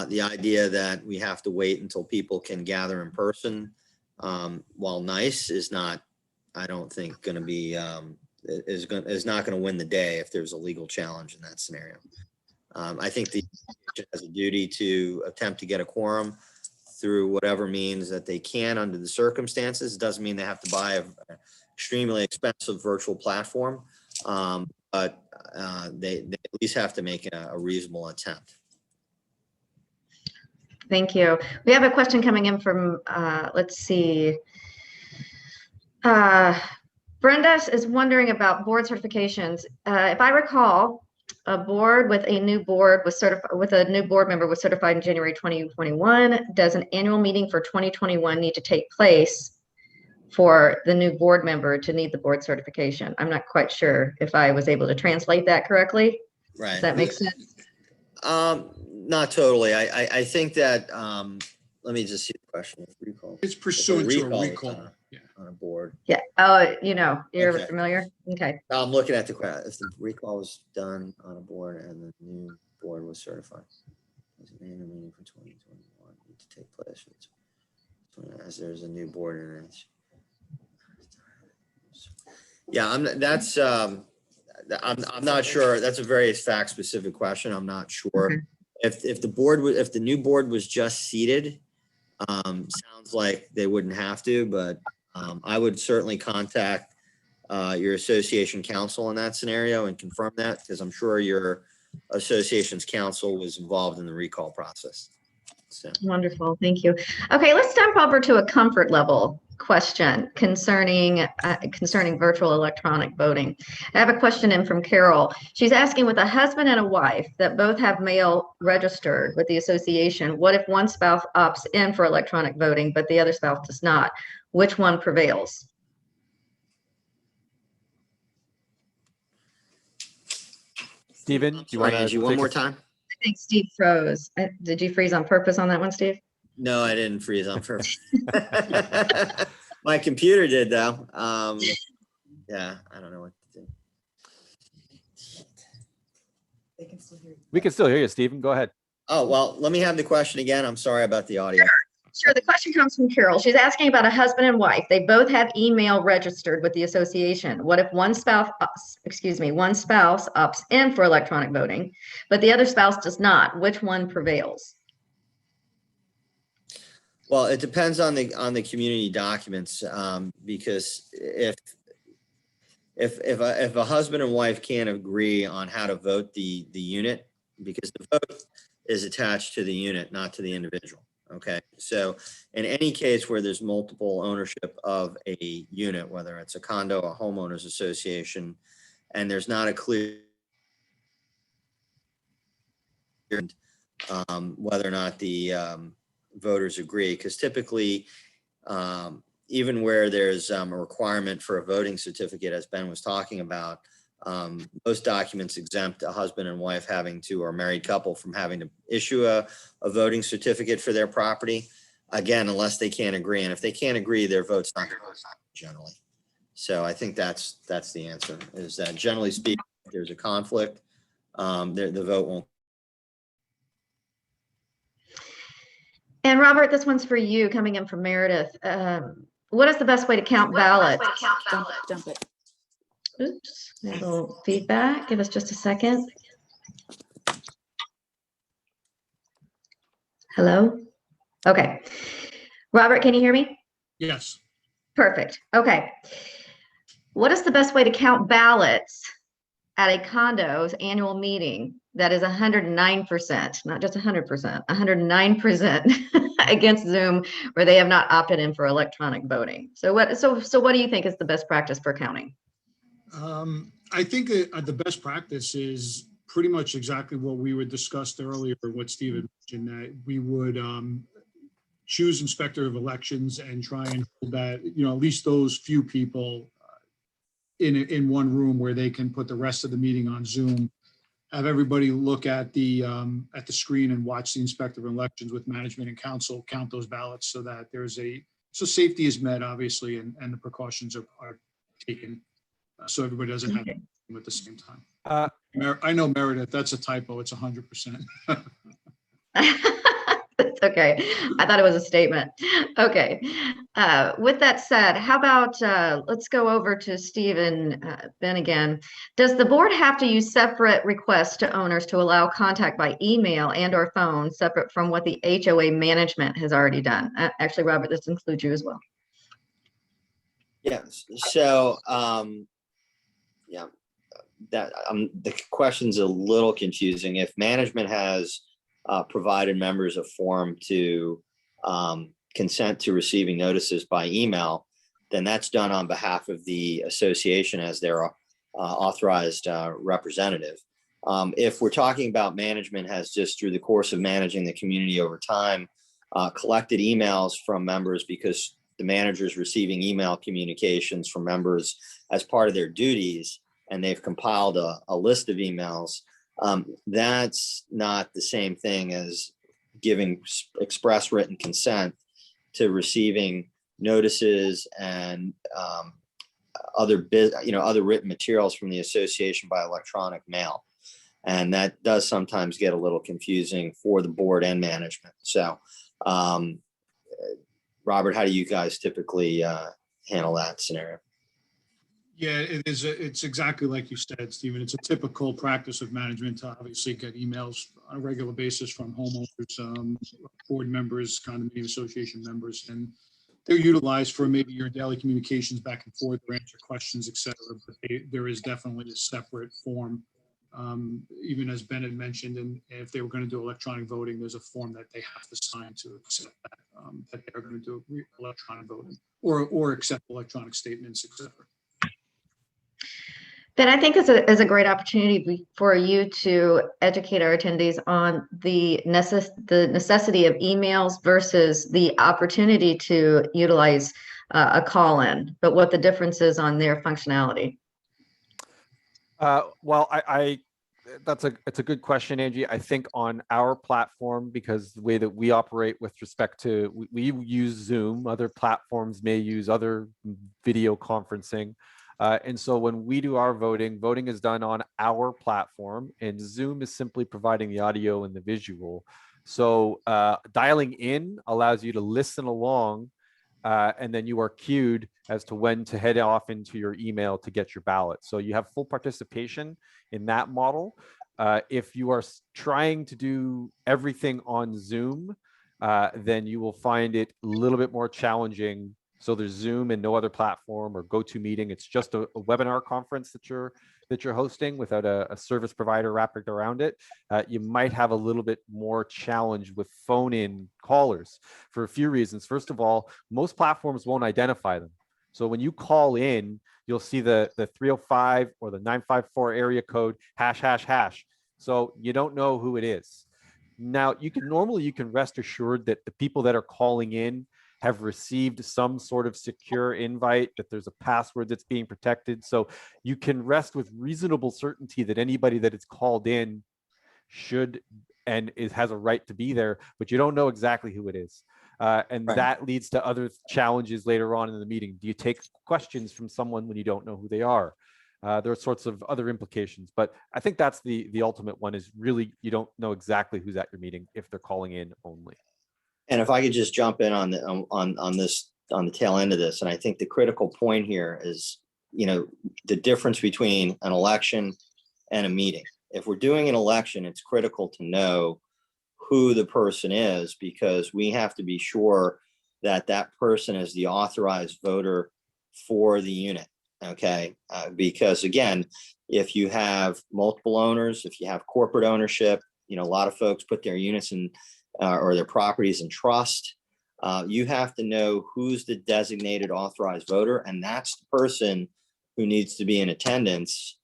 The idea that we have to wait until people can gather in person, while nice, is not, I don't think, going to be is not going to win the day if there's a legal challenge in that scenario. I think the association has a duty to attempt to get a quorum through whatever means that they can under the circumstances. It doesn't mean they have to buy an extremely expensive virtual platform, but they at least have to make a reasonable attempt. Thank you. We have a question coming in from, let's see. Brenda is wondering about board certifications. If I recall, a board with a new board was certified with a new board member was certified in January 2021. Does an annual meeting for 2021 need to take place for the new board member to need the board certification? I'm not quite sure if I was able to translate that correctly. Right. Does that make sense? Not totally. I think that, let me just see the question. Recall. It's pursuant to a recall. On a board. Yeah. Oh, you're Okay. familiar. Okay. I'm looking at the question. If the recall was done on a board and the new board was certified, does an annual meeting for 2021 need to take place as there's a new board in it? Yeah, I'm not sure. That's a very fact specific question. I'm not sure. Okay. If the new board was just seated, sounds like they wouldn't have to, but I would certainly contact your association counsel in that scenario and confirm that, because I'm sure your association's counsel was involved in the recall process. So. Wonderful. Thank you. Okay, let's jump over to a comfort level question concerning virtual electronic voting. I have a question in from Carol. She's asking, with a husband and a wife that both have mail registered with the association, what if one spouse opts in for electronic voting but the other spouse does not? Which one prevails? Stephen, do you want to one more time? I think Steve froze. Did you freeze on purpose on that one, Steve? No, I didn't freeze on purpose. My computer did, though. Yeah, I don't know what to do. They can still hear you. We can still hear you, Stephen. Go ahead. Oh, well, let me have the question again. I'm sorry about the audio. Sure. The question comes from Carol. She's asking about a husband and wife. They both have email registered with the association. What if one spouse opts in for electronic voting, but the other spouse does not? Which one prevails? Well, it depends on the community documents, because if a husband and wife can't agree on how to vote the unit, because the vote is attached to the unit, not to the individual. Okay, so in any case where there's multiple ownership of a unit, whether it's a condo, a homeowners association, and there's not a clear whether or not the voters agree, because typically, even where there's a requirement for a voting certificate, as Ben was talking about, most documents exempt a husband and wife having to, or a married couple, from having to issue a voting certificate for their property, again, unless they can't agree. And if they can't agree, their vote's not going to count generally. So I think that's the answer, is that generally speaking, if there's a conflict, the vote won't. And Robert, this one's for you, coming in from Meredith. What is the best way to count ballots? Dump it. Oops, a little feedback. Give us just a second. Hello? Okay. Robert, can you hear me? Yes. Perfect. Okay. What is the best way to count ballots at a condo's annual meeting that is 109%, not just 100%, 109% against Zoom, where they have not opted in for electronic voting? So what do you think is the best practice for counting? I think the best practice is pretty much exactly what we were discussed earlier, what Steve had mentioned, that we would choose inspector of elections and try and hold that, at least those few people in one room where they can put the rest of the meeting on Zoom, have everybody look at the screen and watch the inspector of elections with management and council count those ballots, so that so safety is met, obviously, and the precautions are taken, so everybody doesn't have Okay. to at the same time. I know, Meredith, that's a typo. It's 100%. It's okay. I thought it was a statement. Okay. With that said, how about let's go over to Steve and Ben again. Does the board have to use separate requests to owners to allow contact by email and or phone, separate from what the HOA management has already done? Actually, Robert, this includes you as well. Yes. So, yeah, that the question's a little confusing. If management has provided members a form to consent to receiving notices by email, then that's done on behalf of the association as their authorized representative. If we're talking about management has just, through the course of managing the community over time, collected emails from members because the manager's receiving email communications from members as part of their duties, and they've compiled a list of emails, that's not the same thing as giving express written consent to receiving notices and other written materials from the association by electronic mail. And that does sometimes get a little confusing for the board and management. So, Robert, how do you guys typically handle that scenario? Yeah, it's exactly like you said, Stephen. It's a typical practice of management to obviously get emails on a regular basis from homeowners, board members, condominium association members, and they're utilized for maybe your daily communications back and forth, or answer questions, etc. But there is definitely a separate form, even as Ben had mentioned, and if they were going to do electronic voting, there's a form that they have to sign to accept that they're going to do electronic voting or accept electronic statements, etc. Ben, I think it's a great opportunity for you to educate our attendees on the necessity of emails versus the opportunity to utilize a call-in, but what the difference is on their functionality. Well, it's a good question, Angie. I think on our platform, because the way that we operate with respect to, we use Zoom, other platforms may use other video conferencing. And so when we do our voting is done on our platform, and Zoom is simply providing the audio and the visual. So dialing in allows you to listen along, and then you are cued as to when to head off into your email to get your ballot. So you have full participation in that model. If you are trying to do everything on Zoom, then you will find it a little bit more challenging. So there's Zoom and no other platform or GoToMeeting. It's just a webinar conference that you're that you're hosting without a service provider wrapping around it, you might have a little bit more challenge with phone-in callers for a few reasons. First of all, most platforms won't identify them. So when you call in, you'll see the 305 or the 954 area code ###. So you don't know who it is. Now, you can rest assured that the people that are calling in have received some sort of secure invite, that there's a password that's being protected. So you can rest with reasonable certainty that anybody that is called in should and has a right to be there, but you don't know exactly who it is. And Right. that leads to other challenges later on in the meeting. Do you take questions from someone when you don't know who they are? There are sorts of other implications, but I think that's the ultimate one, is really you don't know exactly who's at your meeting if they're calling in only. And if I could just jump in on the tail end of this, and I think the critical point here is, the difference between an election and a meeting. If we're doing an election, it's critical to know who the person is, because we have to be sure that that person is the authorized voter for the unit. Okay, because again, if you have multiple owners, if you have corporate ownership, a lot of folks put their units in or their properties in trust. You have to know who's the designated authorized voter, and that's the person who needs to be in attendance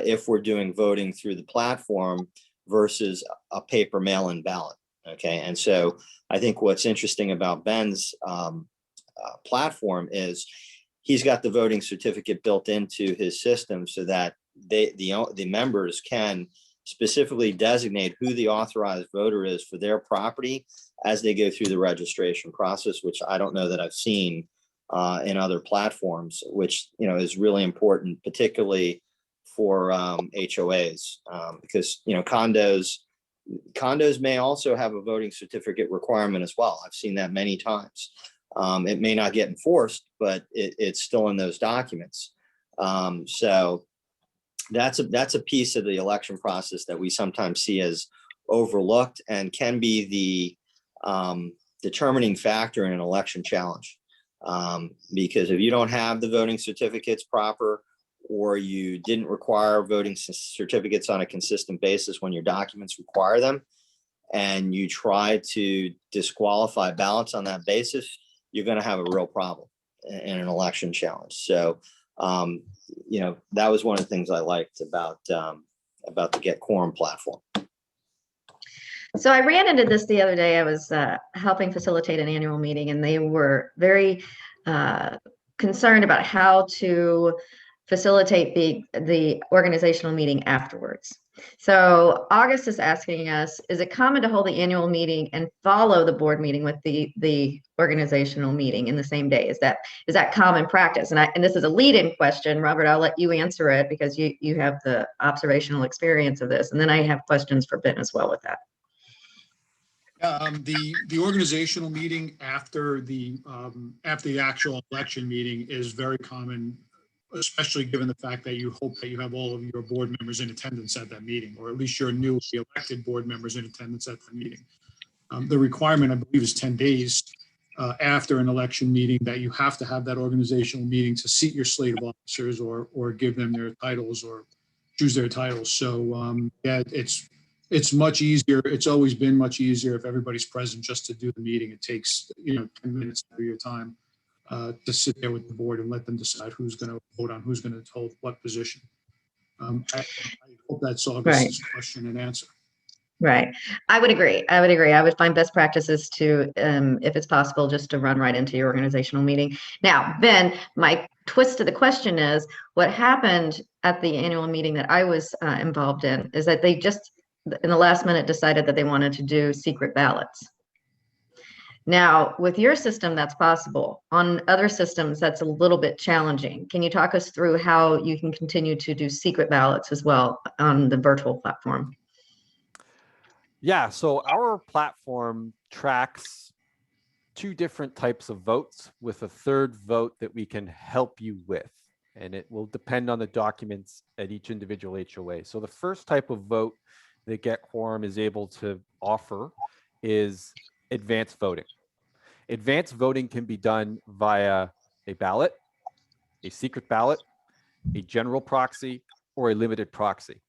if we're doing voting through the platform versus a paper mail-in ballot. Okay, and so I think what's interesting about Ben's platform is he's got the voting certificate built into his system so that the members can specifically designate who the authorized voter is for their property as they go through the registration process, which I don't know that I've seen in other platforms, which is really important, particularly for HOAs, because condos may also have a voting certificate requirement as well. I've seen that many times. It may not get enforced, but it's still in those documents. So that's a piece of the election process that we sometimes see as overlooked and can be the determining factor in an election challenge. Because if you don't have the voting certificates proper, or you didn't require voting certificates on a consistent basis when your documents require them, and you try to disqualify ballots on that basis, you're going to have a real problem in an election challenge. So, that was one of the things I liked about the GetQuorum platform. So I ran into this the other day. I was helping facilitate an annual meeting, and they were very concerned about how to facilitate the organizational meeting afterwards. So August is asking us, is it common to hold the annual meeting and follow the board meeting with the organizational meeting in the same day? Is that common practice? And this is a lead-in question, Robert. I'll let you answer it because you have the observational experience of this, and then I have questions for Ben as well with that. The organizational meeting after the actual election meeting is very common, especially given the fact that you hope that you have all of your board members in attendance at that meeting, or at least your newly elected board members in attendance at the meeting. The requirement, I believe, is 10 days after an election meeting that you have to have that organizational meeting to seat your slate of officers or give them their titles or choose their titles. So yeah, it's much easier. It's always been much easier if everybody's present just to do the meeting. It takes 10 minutes of your time to sit there with the board and let them decide who's going to vote on who's going to hold what position. I hope that's August's question and answer. Right. I would agree. I would find best practices to, if it's possible, just to run right into your organizational meeting. Now, Ben, my twist to the question is, what happened at the annual meeting that I was involved in is that they just, in the last minute, decided that they wanted to do secret ballots. Now, with your system, that's possible. On other systems, that's a little bit challenging. Can you talk us through how you can continue to do secret ballots as well on the virtual platform? Yeah, so our platform tracks two different types of votes with a third vote that we can help you with. And it will depend on the documents at each individual HOA. So the first type of vote that GetQuorum is able to offer is advanced voting. Advanced voting can be done via a ballot, a secret ballot, a general proxy, or a limited proxy.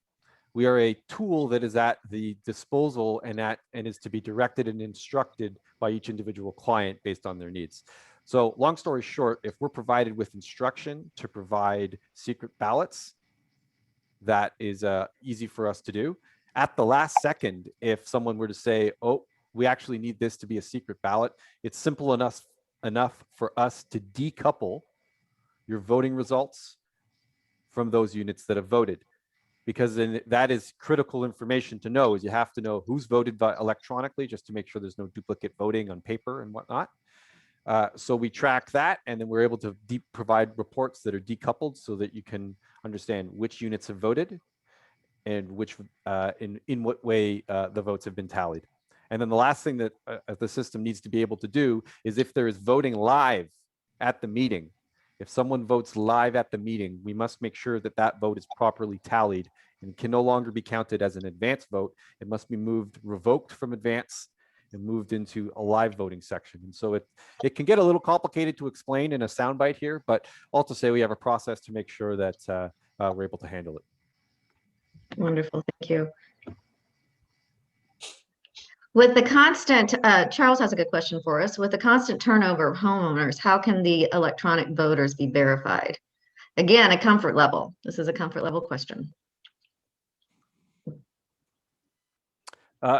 We are a tool that is at the disposal and is to be directed and instructed by each individual client based on their needs. So long story short, if we're provided with instruction to provide secret ballots, that is easy for us to do. At the last second, if someone were to say, oh, we actually need this to be a secret ballot, it's simple enough for us to decouple your voting results from those units that have voted. Because then that is critical information to know, is you have to know who's voted by electronically, just to make sure there's no duplicate voting on paper and whatnot. So we track that, and then we're able to provide reports that are decoupled so that you can understand which units have voted and which in what way the votes have been tallied. And then the last thing that the system needs to be able to do is if there is voting live at the meeting, if someone votes live at the meeting, we must make sure that that vote is properly tallied and can no longer be counted as an advance vote. It must be revoked from advance and moved into a live voting section. And so it can get a little complicated to explain in a soundbite here, but all to say we have a process to make sure that we're able to handle it. Wonderful, thank you. With the constant, Charles has a good question for us. With the constant turnover of homeowners, how can the electronic voters be verified? Again, a comfort level. This is a comfort level question.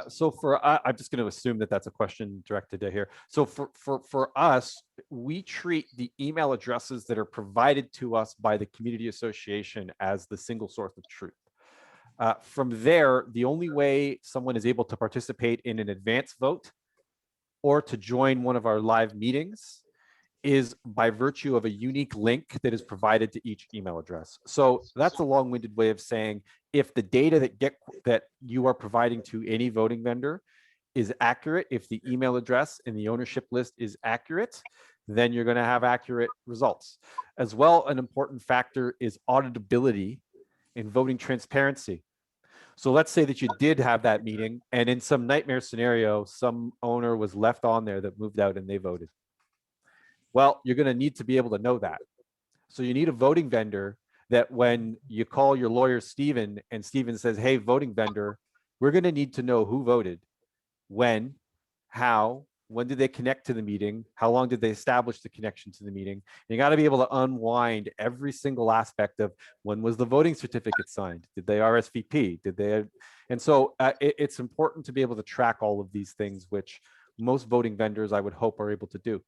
So I'm just going to assume that that's a question directed to here. So for us, we treat the email addresses that are provided to us by the community association as the single source of truth. From there, the only way someone is able to participate in an advance vote or to join one of our live meetings is by virtue of a unique link that is provided to each email address. So that's a long-winded way of saying if the data that you are providing to any voting vendor is accurate, if the email address in the ownership list is accurate, then you're going to have accurate results. As well, an important factor is auditability and voting transparency. So let's say that you did have that meeting and in some nightmare scenario, some owner was left on there that moved out and they voted. Well, you're going to need to be able to know that. So you need a voting vendor that when you call your lawyer, Steven, and Steven says, hey, voting vendor, we're going to need to know who voted, when, how, when did they connect to the meeting, how long did they establish the connection to the meeting. And you got to be able to unwind every single aspect of when was the voting certificate signed, did they RSVP, did they, and so it's important to be able to track all of these things, which most voting vendors, I would hope, are able to do.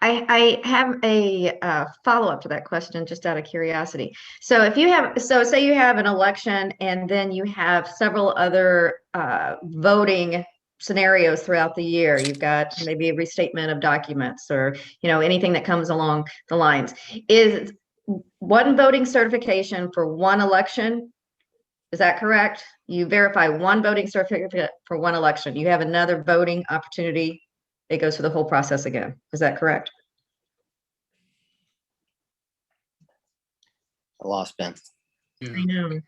I have a follow-up to that question, just out of curiosity. So if you have, so say you have an election and then you have several other voting scenarios throughout the year. You've got maybe a restatement of documents or, you know, anything that comes along the lines. Is one voting certification for one election? Is that correct? You verify one voting certificate for one election. You have another voting opportunity. It goes through the whole process again. Is that correct? I lost Ben. Yeah. I know.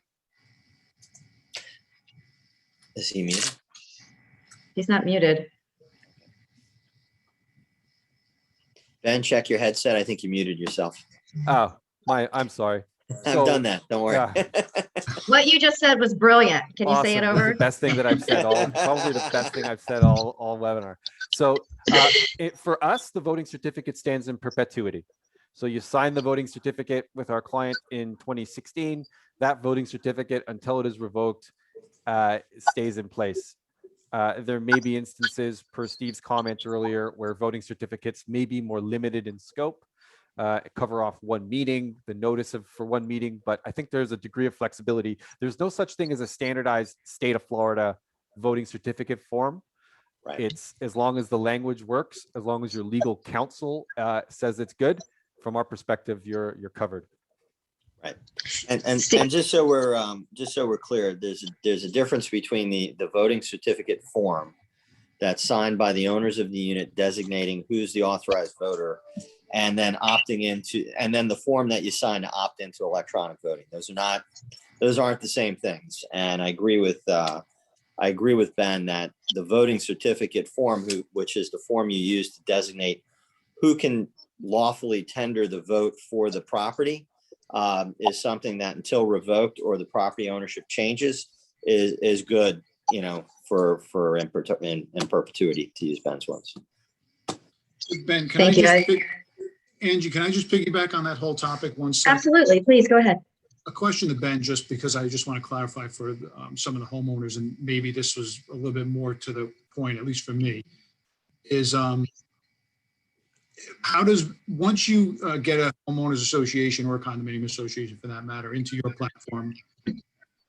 Is he muted? He's not muted. Ben, check your headset. I think you muted yourself. Oh, I'm sorry. I've done that. Don't worry. Yeah. What you just said was brilliant. Can you say it Awesome. over? The best thing that I've said probably the best thing I've said all webinar. So for us, the voting certificate stands in perpetuity. So you sign the voting certificate with our client in 2016. That voting certificate, until it is revoked, stays in place. There may be instances, per Steve's comment earlier, where voting certificates may be more limited in scope, cover off one meeting, the notice for one meeting, but I think there's a degree of flexibility. There's no such thing as a standardized state of Florida voting certificate form. Right. It's as long as the language works, as long as your legal counsel says it's good. From our perspective, you're covered. Right. And just so we're clear, there's a difference between the voting certificate form that's signed by the owners of the unit designating who's the authorized voter, and then opting into, and then the form that you sign to opt into electronic voting. Those aren't the same things. And I agree with Ben that the voting certificate form, which is the form you use to designate who can lawfully tender the vote for the property, is something that until revoked or the property ownership changes is good, you know, for in perpetuity, to use Ben's words. Ben, can Thank you, guys. Angie, can I just piggyback on that whole topic 1 second? Absolutely. Please go ahead. A question to Ben, just because I just want to clarify for some of the homeowners, and maybe this was a little bit more to the point, at least for me, is how does, once you get a homeowners association or a condominium association for that matter into your platform,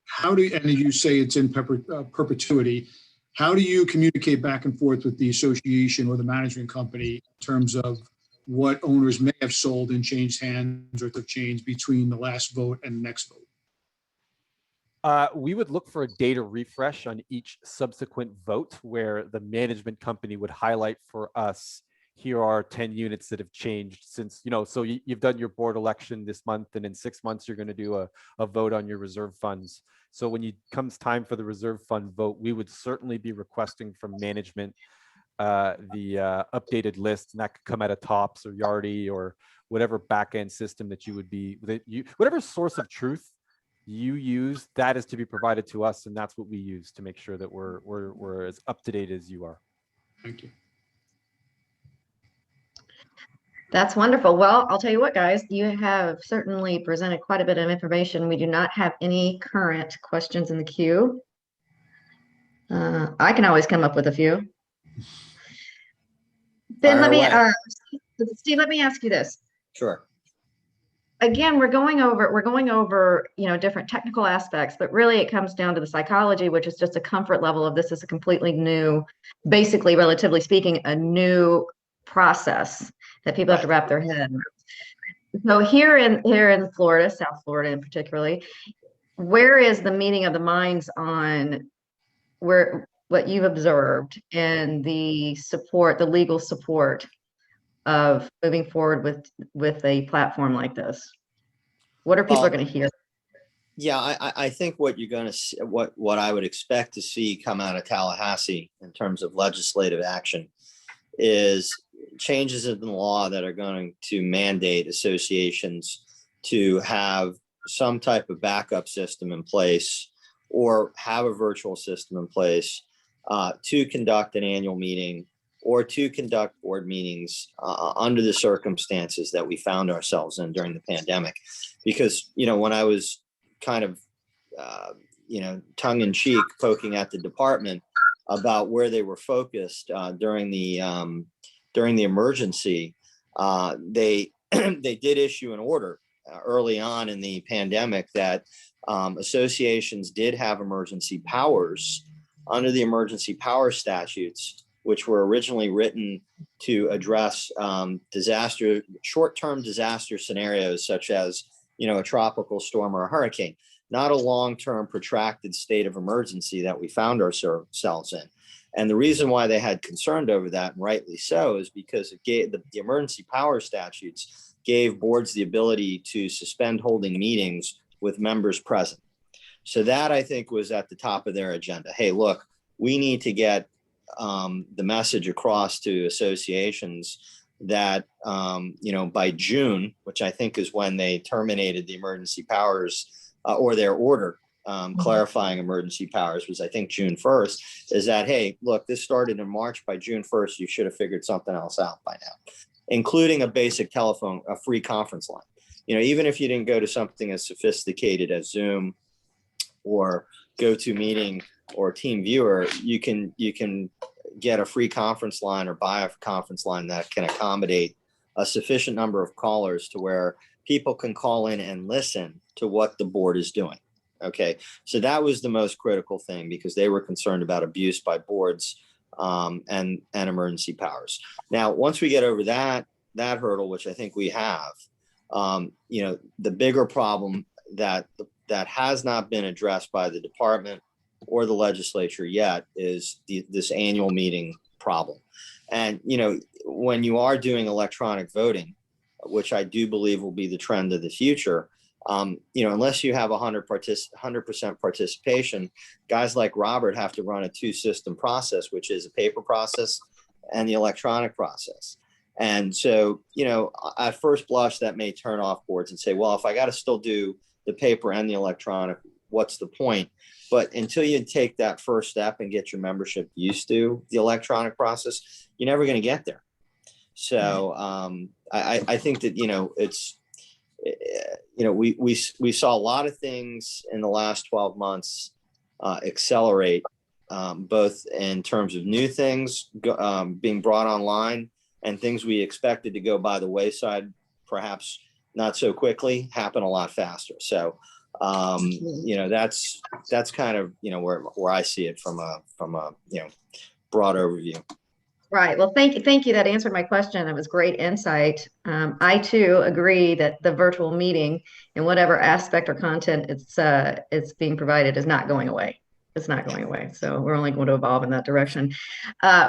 how do, and you say it's in perpetuity, how do you communicate back and forth with the association or the management company in terms of what owners may have sold and changed hands or have changed between the last vote and the next vote? We would look for a data refresh on each subsequent vote where the management company would highlight for us, here are 10 units that have changed since, you know, so you've done your board election this month, and in 6 months, you're going to do a vote on your reserve funds. So when comes time for the reserve fund vote, we would certainly be requesting from management the updated list, and that could come out of Tops or Yardi or whatever back-end system that you would be, whatever source of truth you use, that is to be provided to us, and that's what we use to make sure that we're as up to date as you are. Thank you. That's wonderful. Well, I'll tell you what, guys, you have certainly presented quite a bit of information. We do not have any current questions in the queue. I can always come up with a few. Ben, Steve, let me ask you this. Sure. Again, we're going over, you know, different technical aspects, but really it comes down to the psychology, which is just a comfort level of this is a completely new, basically, relatively speaking, a new process that people have to wrap their head around. So here in Florida, South Florida in particularly, where is the meeting of the minds on what you've observed and the support, the legal support of moving forward with a platform like this? What are people going to hear? Yeah, I think what you're going to see, what I would expect to see come out of Tallahassee in terms of legislative action is changes in the law that are going to mandate associations to have some type of backup system in place or have a virtual system in place to conduct an annual meeting or to conduct board meetings under the circumstances that we found ourselves in during the pandemic. Because, you know, when I was kind of, you know, tongue in cheek poking at the department about where they were focused during the emergency, they did issue an order early on in the pandemic that associations did have emergency powers under the emergency power statutes, which were originally written to address short-term disaster scenarios such as, you know, a tropical storm or a hurricane, not a long-term protracted state of emergency that we found ourselves in. And the reason why they had concern over that, and rightly so, is because it gave the emergency power statutes gave boards the ability to suspend holding meetings with members present. So that, I think, was at the top of their agenda. Hey, look, we need to get the message across to associations that, you know, by June, which I think is when they terminated the emergency powers or their order clarifying emergency powers was, I think, June 1st, is that, hey, look, this started in March. By June 1st, you should have figured something else out by now, including a basic telephone, a free conference line. You know, even if you didn't go to something as sophisticated as Zoom or GoToMeeting or TeamViewer, you can get a free conference line or buy a conference line that can accommodate a sufficient number of callers to where people can call in and listen to what the board is doing. Okay, so that was the most critical thing because they were concerned about abuse by boards and emergency powers. Now, once we get over that hurdle, which I think we have, you know, the bigger problem that has not been addressed by the department or the legislature yet is this annual meeting problem. And, you know, when you are doing electronic voting, which I do believe will be the trend of the future, you know, unless you have 100% participation, guys like Robert have to run a two-system process, which is a paper process and the electronic process. And so, at first blush, that may turn off boards and say, well, if I got to still do the paper and the electronic, what's the point? But until you take that first step and get your membership used to the electronic process, you're never going to get there. So I think that, we saw a lot of things in the last 12 months accelerate, both in terms of new things being brought online and things we expected to go by the wayside, perhaps not so quickly, happen a lot faster. So, that's kind of, where I see it from a broad overview. Right. Well, thank you. That answered my question. It was great insight. I too agree that the virtual meeting in whatever aspect or content it's being provided is not going away. It's not going away. So we're only going to evolve in that direction.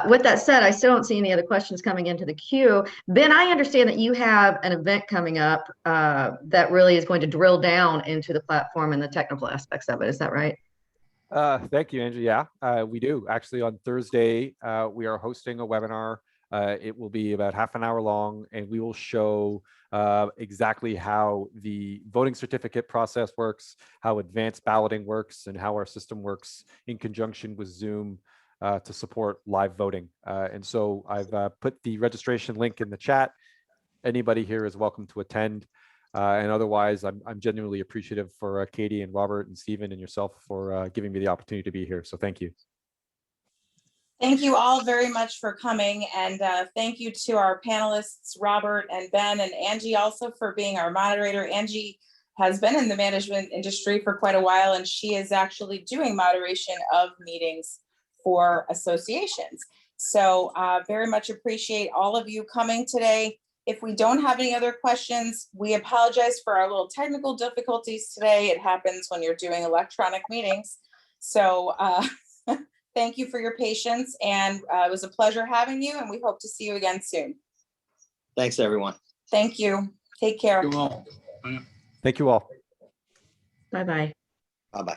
With that said, I still don't see any other questions coming into the queue. Ben, I understand that you have an event coming up that really is going to drill down into the platform and the technical aspects of it. Is that right? Thank you, Angie. Yeah, we do. Actually, on Thursday, we are hosting a webinar. It will be about half an hour long, and we will show exactly how the voting certificate process works, how advanced balloting works, and how our system works in conjunction with Zoom to support live voting. And so I've put the registration link in the chat. Anybody here is welcome to attend. And otherwise, I'm genuinely appreciative for Katie and Robert and Stephen and yourself for giving me the opportunity to be here. So thank you. Thank you all very much for coming. And thank you to our panelists, Robert and Ben and Angie, also for being our moderator. Angie has been in the management industry for quite a while, and she is actually doing moderation of meetings for associations. So very much appreciate all of you coming today. If we don't have any other questions, we apologize for our little technical difficulties today. It happens when you're doing electronic meetings. So thank you for your patience, and it was a pleasure having you, and we hope to see you again soon. Thanks, everyone. Thank you. Take care. Thank you all. Thank you all. Bye-bye. Bye-bye.